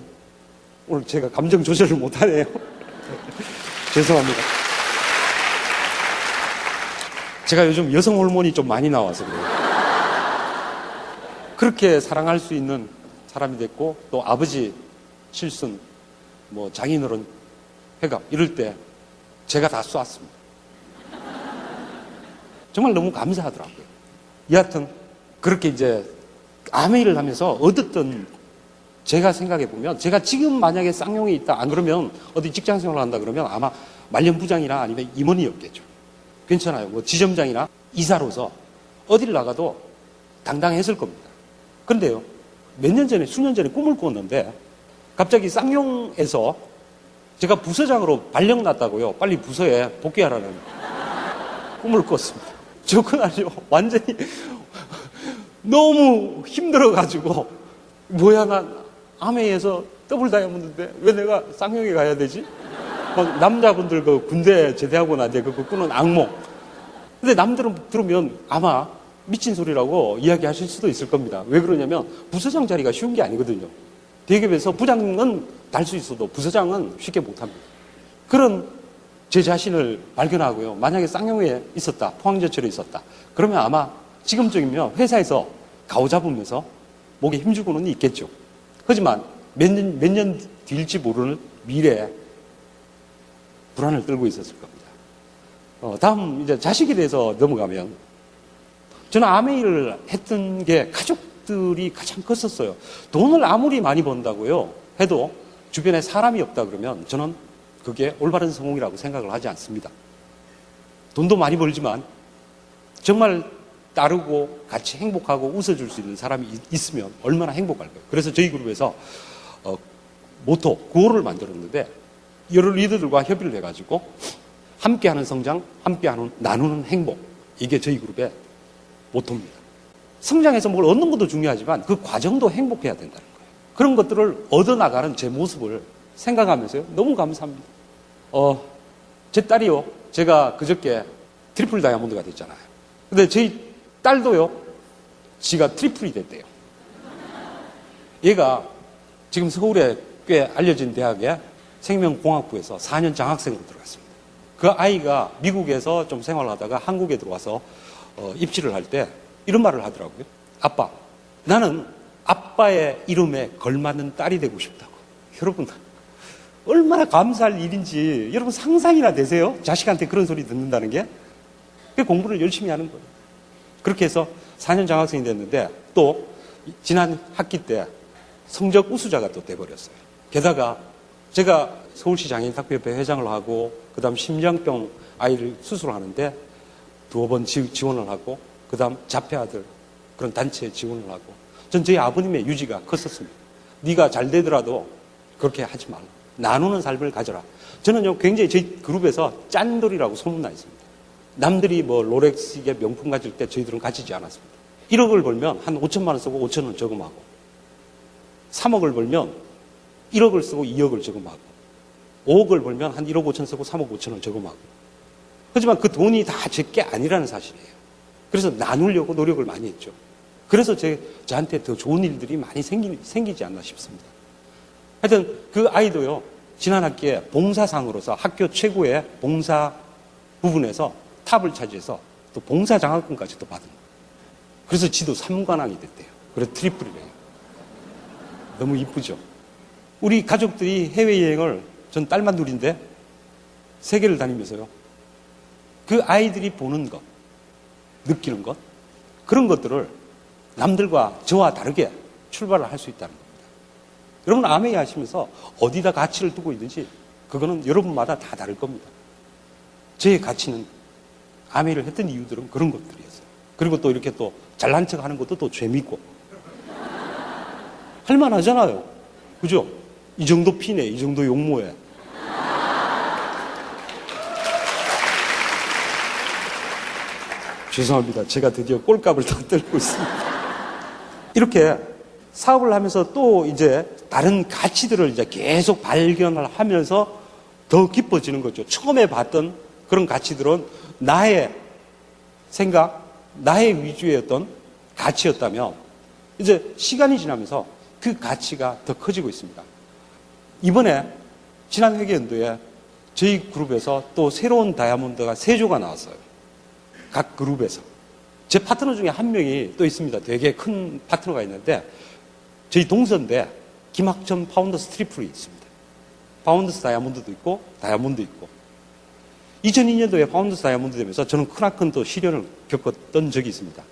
오늘 제가 감정 조절을 못하네요. 죄송합니다. 제가 요즘 여성 호르몬이 좀 많이 나와서 그래요. 그렇게 사랑할 수 있는 사람이 됐고 또 아버지 칠순 장인어른 회갑 이럴 때 제가 다 쏘았습니다. 정말 너무 감사하더라고요. 여하튼 그렇게 이제 아메이를 하면서 얻었던 제가 생각해 보면 제가 지금 만약에 쌍용이 있다 안 그러면 어디 직장 생활을 한다 그러면 아마 말년부장이나 아니면 임원이었겠죠. 괜찮아요. 지점장이나 이사로서 어디를 나가도 당당했을 겁니다. 그런데요, 수년 전에 꿈을 꿨는데, 갑자기 쌍용에서 제가 부서장으로 발령 났다고요. 빨리 부서에 복귀하라는 꿈을 꿨습니다. 저 그날요, 완전히 너무 힘들어가지고, 뭐야, 난 아메이에서 더블 다이아몬드인데 왜 내가 쌍용에 가야 되지? 막 남자분들 군대 제대하고 나서 그거 꾸는 악몽. 근데 남들은 들으면 아마 미친 소리라고 이야기하실 수도 있을 겁니다. 왜 그러냐면 부서장 자리가 쉬운 게 아니거든요. 대기업에서 부장은 달 수 있어도 부서장은 쉽게 못합니다. 그런 제 자신을 발견하고요. 만약에 쌍용에 있었다, 포항제철에 있었다. 그러면 아마 지금쯤이면 회사에서 가오 잡으면서 목에 힘주고는 있겠죠. 하지만 몇 년 뒤일지 모르는 미래에 불안을 떨고 있었을 겁니다. 다음 이제 자식에 대해서 넘어가면 저는 아메이를 했던 게 가족들이 가장 컸었어요. 돈을 아무리 많이 번다고요 해도 주변에 사람이 없다 그러면 저는 그게 올바른 성공이라고 생각을 하지 않습니다. 돈도 많이 벌지만 정말 따르고 같이 행복하고 웃어줄 수 있는 사람이 있으면 얼마나 행복할까요? 그래서 저희 그룹에서 모토, 구호를 만들었는데 여러 리더들과 협의를 해가지고 함께하는 성장, 함께하는 나누는 행복, 이게 저희 그룹의 모토입니다. 성장해서 뭘 얻는 것도 중요하지만 그 과정도 행복해야 된다는 거예요. 그런 것들을 얻어나가는 제 모습을 생각하면서요. 너무 감사합니다. 제 딸이요. 제가 그저께 트리플 다이아몬드가 됐잖아요. 근데 저희 딸도요. 지가 트리플이 됐대요. 얘가 지금 서울에 꽤 알려진 대학에 생명공학부에서 4년 장학생으로 들어갔습니다. 그 아이가 미국에서 좀 생활하다가 한국에 들어와서 입시를 할 때 이런 말을 하더라고요. 아빠, 나는 아빠의 이름에 걸맞는 딸이 되고 싶다고. 여러분, 얼마나 감사할 일인지 여러분 상상이나 되세요? 자식한테 그런 소리 듣는다는 게? 그 공부를 열심히 하는 거예요. 그렇게 해서 4년 장학생이 됐는데 또 지난 학기 때 성적 우수자가 또 돼버렸어요. 게다가 제가 서울시 장애인탁구협회 회장을 하고 그 다음 심장병 아이를 수술하는데 두어 번 지원을 하고 그 다음 자폐아들 그런 단체에 지원을 하고 전 저희 아버님의 유지가 컸었습니다. 네가 잘 되더라도 그렇게 하지 말라. 나누는 삶을 가져라. 저는요 굉장히 저희 그룹에서 짠돌이라고 소문나 있습니다. 남들이 뭐 롤렉스의 명품 가질 때 저희들은 가지지 않았습니다. 1억을 벌면 한 5천만 원 쓰고 5천 원 저금하고 3억을 벌면 1억을 쓰고 2억을 저금하고 5억을 벌면 한 1억 5천 쓰고 3억 5천 원 저금하고 하지만 그 돈이 다 제 게 아니라는 사실이에요. 그래서 나누려고 노력을 많이 했죠. 그래서 저한테 더 좋은 일들이 많이 생기지 않나 싶습니다. 하여튼 그 아이도요 지난 학기에 봉사상으로서 학교 최고의 봉사 부분에서 탑을 차지해서 또 봉사 장학금까지 또 받은 거예요. 그래서 지도 3관왕이 됐대요. 그래서 트리플이래요. 너무 이쁘죠? 우리 가족들이 해외여행을 전 딸만 둘인데 세계를 다니면서요. 그 아이들이 보는 것, 느끼는 것, 그런 것들을 남들과 저와 다르게 출발을 할 수 있다는 겁니다. 여러분 아메이 하시면서 어디다 가치를 두고 있는지 그거는 여러분마다 다 다를 겁니다. 제 가치는 아메이를 했던 이유들은 그런 것들이었어요. 그리고 또 이렇게 또 잘난 척 하는 것도 또 재밌고 할만하잖아요. 그죠? 이 정도 피네, 이 정도 용모에. 죄송합니다. 제가 드디어 꼴값을 다 떨고 있습니다. 이렇게 사업을 하면서 또 이제 다른 가치들을 이제 계속 발견을 하면서 더 깊어지는 거죠. 처음에 봤던 그런 가치들은 나의 생각, 나의 위주의 어떤 가치였다면 이제 시간이 지나면서 그 가치가 더 커지고 있습니다. 이번에 지난 회계연도에 저희 그룹에서 또 새로운 다이아몬드가 3조가 나왔어요. 각 그룹에서. 제 파트너 중에 한 명이 또 있습니다. 되게 큰 파트너가 있는데 저희 동서인데 김학천 파운더스 트리플이 있습니다. 파운더스 다이아몬드도 있고 다이아몬드 있고 2002년도에 파운더스 다이아몬드 되면서 저는 크나큰 또 시련을 겪었던 적이 있습니다.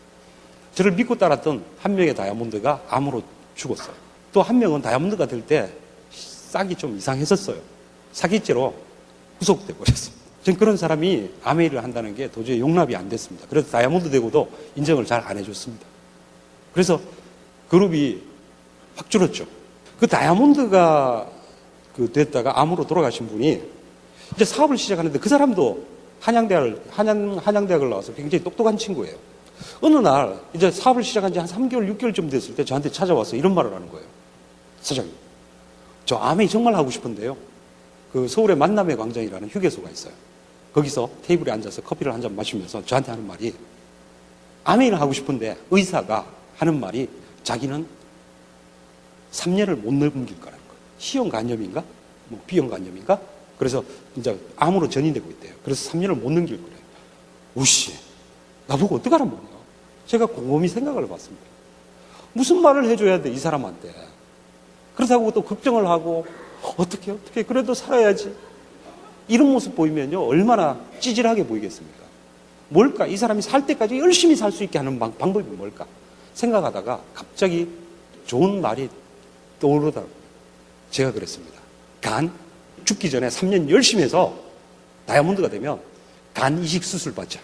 저를 믿고 따랐던 한 명의 다이아몬드가 암으로 죽었어요. 또 한 명은 다이아몬드가 될 때 싹이 좀 이상했었어요. 사기죄로 구속돼 버렸습니다. 전 그런 사람이 아메이를 한다는 게 도저히 용납이 안 됐습니다. 그래서 다이아몬드 되고도 인정을 잘 안 해줬습니다. 그래서 그룹이 확 줄었죠. 그 다이아몬드가 됐다가 암으로 돌아가신 분이 이제 사업을 시작하는데 그 사람도 한양대학을 나와서 굉장히 똑똑한 친구예요. 어느 날 이제 사업을 시작한 지 한 3개월, 6개월쯤 됐을 때 저한테 찾아와서 이런 말을 하는 거예요. 사장님, 저 아메이 정말 하고 싶은데요. 그 서울의 만남의 광장이라는 휴게소가 있어요. 거기서 테이블에 앉아서 커피를 한 잔 마시면서 저한테 하는 말이 아메이를 하고 싶은데 의사가 하는 말이 자기는 3년을 못 넘길 거라는 거예요. C형간염인가? 뭐 B형간염인가? 그래서 이제 암으로 전이되고 있대요. 그래서 3년을 못 넘길 거래요. 우씨, 나보고 어떡하란 말이야. 제가 곰곰이 생각을 해봤습니다. 무슨 말을 해줘야 돼, 이 사람한테. 그렇다고 또 걱정을 하고 어떻게 그래도 살아야지. 이런 모습 보이면요 얼마나 찌질하게 보이겠습니까? 뭘까? 이 사람이 살 때까지 열심히 살 수 있게 하는 방법이 뭘까? 생각하다가 갑자기 좋은 말이 떠오르더라고요. 제가 그랬습니다. 죽기 전에 3년 열심히 해서 다이아몬드가 되면 간 이식 수술 받자.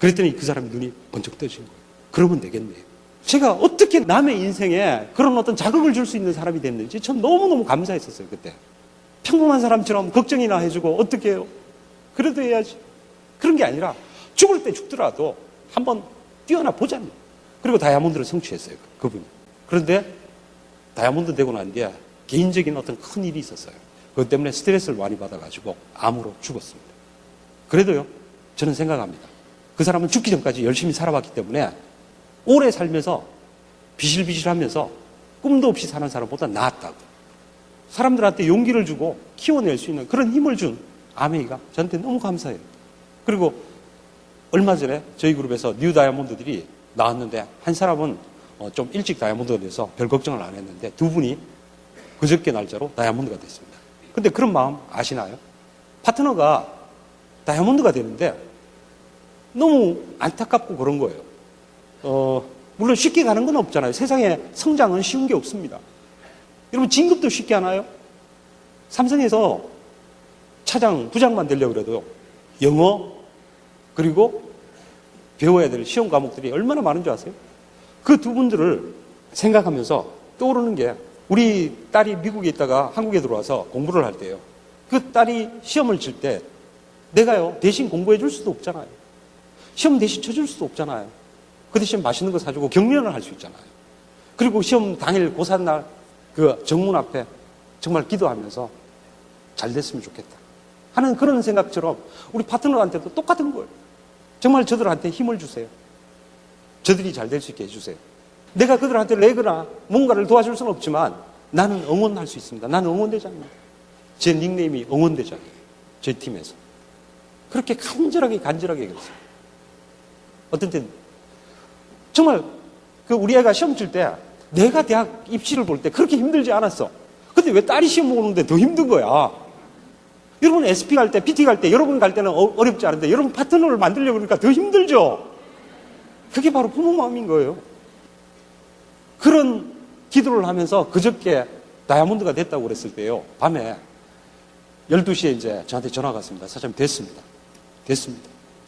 그랬더니 그 사람이 눈이 번쩍 떠진 거예요. 그러면 되겠네요. 제가 어떻게 남의 인생에 그런 어떤 자극을 줄 수 있는 사람이 됐는지 전 너무너무 감사했었어요, 그때. 평범한 사람처럼 걱정이나 해주고 어떻게 해요? 그래도 해야지. 그런 게 아니라 죽을 때 죽더라도 한번 뛰어나 보자니. 그리고 다이아몬드를 성취했어요, 그분이. 그런데 다이아몬드 되고 난 뒤에 개인적인 어떤 큰 일이 있었어요. 그것 때문에 스트레스를 많이 받아가지고 암으로 죽었습니다. 그래도요, 저는 생각합니다. 그 사람은 죽기 전까지 열심히 살아왔기 때문에 오래 살면서 비실비실하면서 꿈도 없이 사는 사람보다 나았다고. 사람들한테 용기를 주고 키워낼 수 있는 그런 힘을 준 아메이가 저한테 너무 감사해요. 그리고 얼마 전에 저희 그룹에서 뉴 다이아몬드들이 나왔는데 한 사람은 좀 일찍 다이아몬드가 돼서 별 걱정을 안 했는데 두 분이 그저께 날짜로 다이아몬드가 됐습니다. 근데 그런 마음 아시나요? 파트너가 다이아몬드가 되는데 너무 안타깝고 그런 거예요. 물론 쉽게 가는 건 없잖아요. 세상에 성장은 쉬운 게 없습니다. 여러분 진급도 쉽게 하나요? 삼성에서 차장, 부장만 되려고 그래도 영어 그리고 배워야 될 시험 과목들이 얼마나 많은 줄 아세요? 그 두 분들을 생각하면서 떠오르는 게 우리 딸이 미국에 있다가 한국에 들어와서 공부를 할 때요. 그 딸이 시험을 칠 때 내가요 대신 공부해 줄 수도 없잖아요. 시험 대신 쳐줄 수도 없잖아요. 그 대신 맛있는 거 사주고 격려를 할 수 있잖아요. 그리고 시험 당일 고사날 그 정문 앞에 정말 기도하면서 잘 됐으면 좋겠다 하는 그런 생각처럼 우리 파트너한테도 똑같은 거예요. 정말 저들한테 힘을 주세요. 저들이 잘 될 수 있게 해주세요. 내가 그들한테 레거나 뭔가를 도와줄 수는 없지만 나는 응원할 수 있습니다. 나는 응원대장입니다. 제 닉네임이 응원대장이에요. 저희 팀에서. 그렇게 간절하게 그랬어요. 어떤 때는 정말 그 우리 애가 시험 칠 때 내가 대학 입시를 볼 때 그렇게 힘들지 않았어. 근데 왜 딸이 시험 보는데 더 힘든 거야? 여러분 SP 갈 때, PT 갈 때, 여러분 갈 때는 어렵지 않은데 여러분 파트너를 만들려고 그러니까 더 힘들죠? 그게 바로 부모 마음인 거예요. 그런 기도를 하면서 그저께 다이아몬드가 됐다고 그랬을 때요. 밤에 12시에 이제 저한테 전화가 왔습니다. 사장님 됐습니다.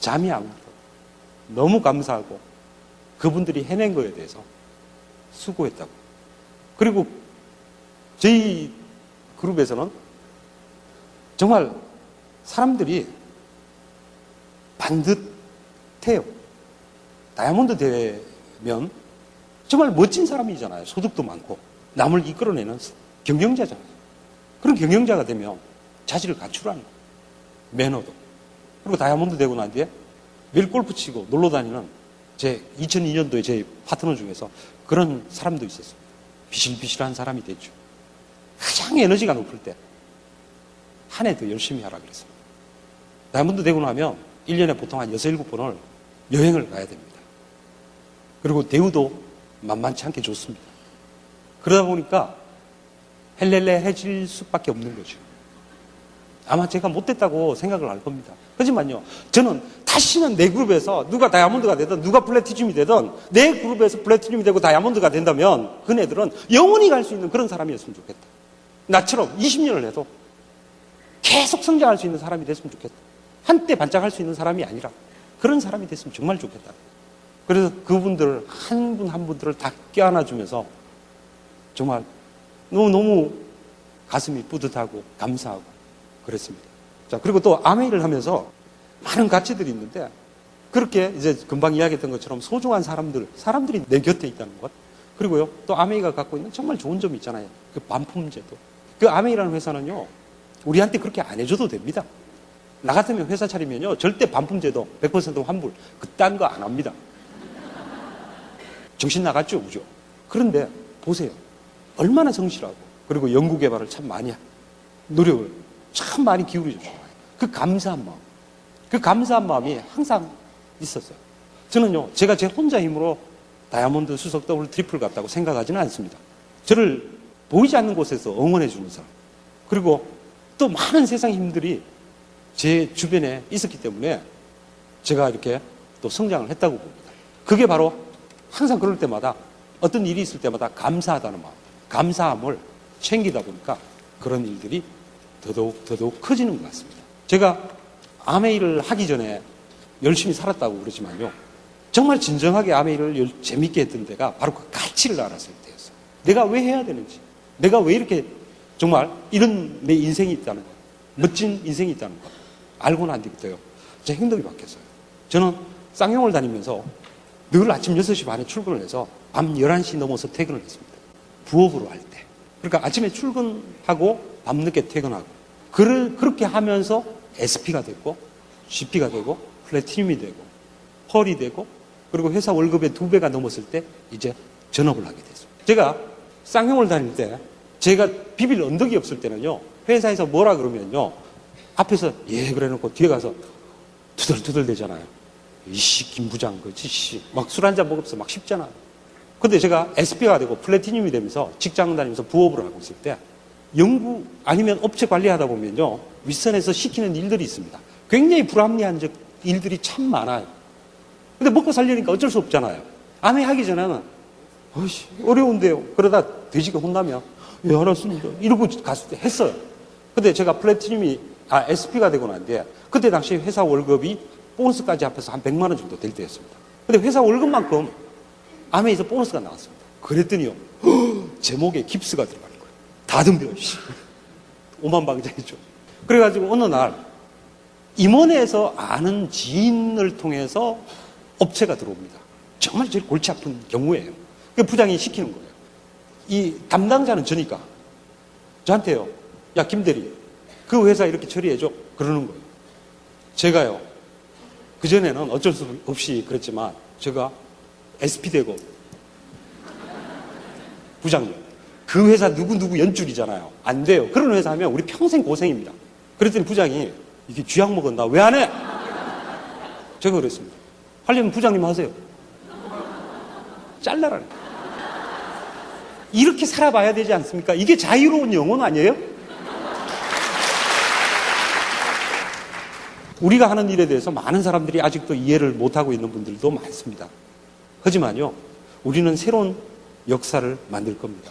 잠이 안 와요. 너무 감사하고 그분들이 해낸 거에 대해서 수고했다고. 그리고 저희 그룹에서는 정말 사람들이 반듯해요. 다이아몬드 되면 정말 멋진 사람이잖아요. 소득도 많고 남을 이끌어내는 경영자잖아요. 그런 경영자가 되면 자질을 갖추라는 거예요. 매너도. 그리고 다이아몬드 되고 난 뒤에 매일 골프 치고 놀러 다니는 제 2002년도에 제 파트너 중에서 그런 사람도 있었어요. 비실비실한 사람이 됐죠. 가장 에너지가 높을 때 한 해 더 열심히 하라 그랬습니다. 다이아몬드 되고 나면 1년에 보통 한 6, 7번을 여행을 가야 됩니다. 그리고 대우도 만만치 않게 좋습니다. 그러다 보니까 헬렐레해질 수밖에 없는 거죠. 아마 제가 못됐다고 생각을 할 겁니다. 하지만요, 저는 다시는 내 그룹에서 누가 다이아몬드가 되든 누가 플래티늄이 되든 내 그룹에서 플래티늄이 되고 다이아몬드가 된다면 그네들은 영원히 갈 수 있는 그런 사람이었으면 좋겠다. 나처럼 20년을 해도 계속 성장할 수 있는 사람이 됐으면 좋겠다. 한때 반짝할 수 있는 사람이 아니라 그런 사람이 됐으면 정말 좋겠다. 그래서 그분들 한 분 한 분들을 다 껴안아주면서 정말 너무 가슴이 뿌듯하고 감사하고 그랬습니다. 자, 그리고 또 아메이를 하면서 많은 가치들이 있는데 그렇게 이제 금방 이야기했던 것처럼 소중한 사람들이 내 곁에 있다는 것. 그리고요, 또 아메이가 갖고 있는 정말 좋은 점이 있잖아요. 그 반품제도. 그 아메이라는 회사는요, 우리한테 그렇게 안 해줘도 됩니다. 나 같으면 회사 차리면요, 절대 반품제도 100% 환불 그딴 거 안 합니다. 정신 나갔죠, 그죠? 그런데 보세요. 얼마나 성실하고 그리고 연구개발을 참 많이 노력을 참 많이 기울여줬어요. 그 감사한 마음이 항상 있었어요. 저는요, 제가 제 혼자 힘으로 다이아몬드, 수석, 더블, 트리플 갔다고 생각하지는 않습니다. 저를 보이지 않는 곳에서 응원해 주는 사람, 그리고 또 많은 세상 힘들이 제 주변에 있었기 때문에 제가 이렇게 또 성장을 했다고 봅니다. 그게 바로 항상 그럴 때마다 어떤 일이 있을 때마다 감사하다는 마음, 감사함을 챙기다 보니까 그런 일들이 더더욱 커지는 것 같습니다. 제가 아메이를 하기 전에 열심히 살았다고 그러지만요, 정말 진정하게 아메이를 재밌게 했던 때가 바로 그 가치를 알았을 때였어요. 내가 왜 해야 되는지, 내가 왜 이렇게 정말 이런 내 인생이 있다는 것, 멋진 인생이 있다는 것 알고 난 뒤부터요, 제 행동이 바뀌었어요. 저는 쌍용을 다니면서 늘 아침 6시 반에 출근을 해서 밤 11시 넘어서 퇴근을 했습니다. 부업으로 할 때. 그러니까 아침에 출근하고 밤늦게 퇴근하고. 그렇게 하면서 SP가 됐고, GP가 되고, 플래티늄이 되고, 펄이 되고, 그리고 회사 월급의 2배가 넘었을 때 이제 전업을 하게 됐어요. 제가 쌍용을 다닐 때 제가 비빌 언덕이 없을 때는요, 회사에서 뭐라 그러면요, 앞에서 예 그래 놓고 뒤에 가서 투덜투덜 대잖아요. 이씨 김 부장 그치 씨 막 술 한잔 먹으면서 막 쉽잖아요. 근데 제가 SP가 되고 플래티늄이 되면서 직장 다니면서 부업을 하고 있을 때 연구 아니면 업체 관리하다 보면요, 윗선에서 시키는 일들이 있습니다. 굉장히 불합리한 일들이 참 많아요. 근데 먹고 살려니까 어쩔 수 없잖아요. 아내 하기 전에는 어이씨 어려운데요. 그러다 돼지가 혼나면 예 알았습니다 이러고 갔을 때 했어요. 근데 제가 SP가 되고 난 뒤에 그때 당시 회사 월급이 보너스까지 합해서 한 100만 원 정도 될 때였습니다. 근데 회사 월급만큼 아메에서 보너스가 나왔습니다. 그랬더니요, 제목에 깁스가 들어가는 거예요. 다 덤벼, 씨. 오만방자이죠. 그래가지고 어느 날 임원에서 아는 지인을 통해서 업체가 들어옵니다. 정말 제일 골치 아픈 경우예요. 그 부장이 시키는 거예요. 이 담당자는 저니까 저한테요, 야 김대리 그 회사 이렇게 처리해줘 그러는 거예요. 제가요 그전에는 어쩔 수 없이 그랬지만 제가 SP 되고 부장님 그 회사 누구 연줄이잖아요. 안 돼요. 그런 회사 하면 우리 평생 고생입니다. 그랬더니 부장이 이게 쥐약 먹었나 왜 안 해? 제가 그랬습니다. 하려면 부장님 하세요. 잘라라. 이렇게 살아봐야 되지 않습니까? 이게 자유로운 영혼 아니에요? 우리가 하는 일에 대해서 많은 사람들이 아직도 이해를 못하고 있는 분들도 많습니다. 하지만요, 우리는 새로운 역사를 만들 겁니다.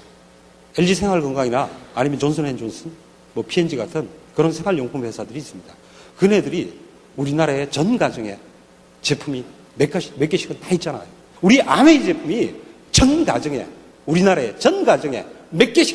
LG 생활건강이나 아니면 존슨앤존슨, P&G 같은 그런 생활용품 회사들이 있습니다. 그네들이 우리나라의 전 가정에 제품이 몇 개씩은 다 있잖아요. 우리 아메이 제품이 전 가정에, 우리나라의 전 가정에 몇 개씩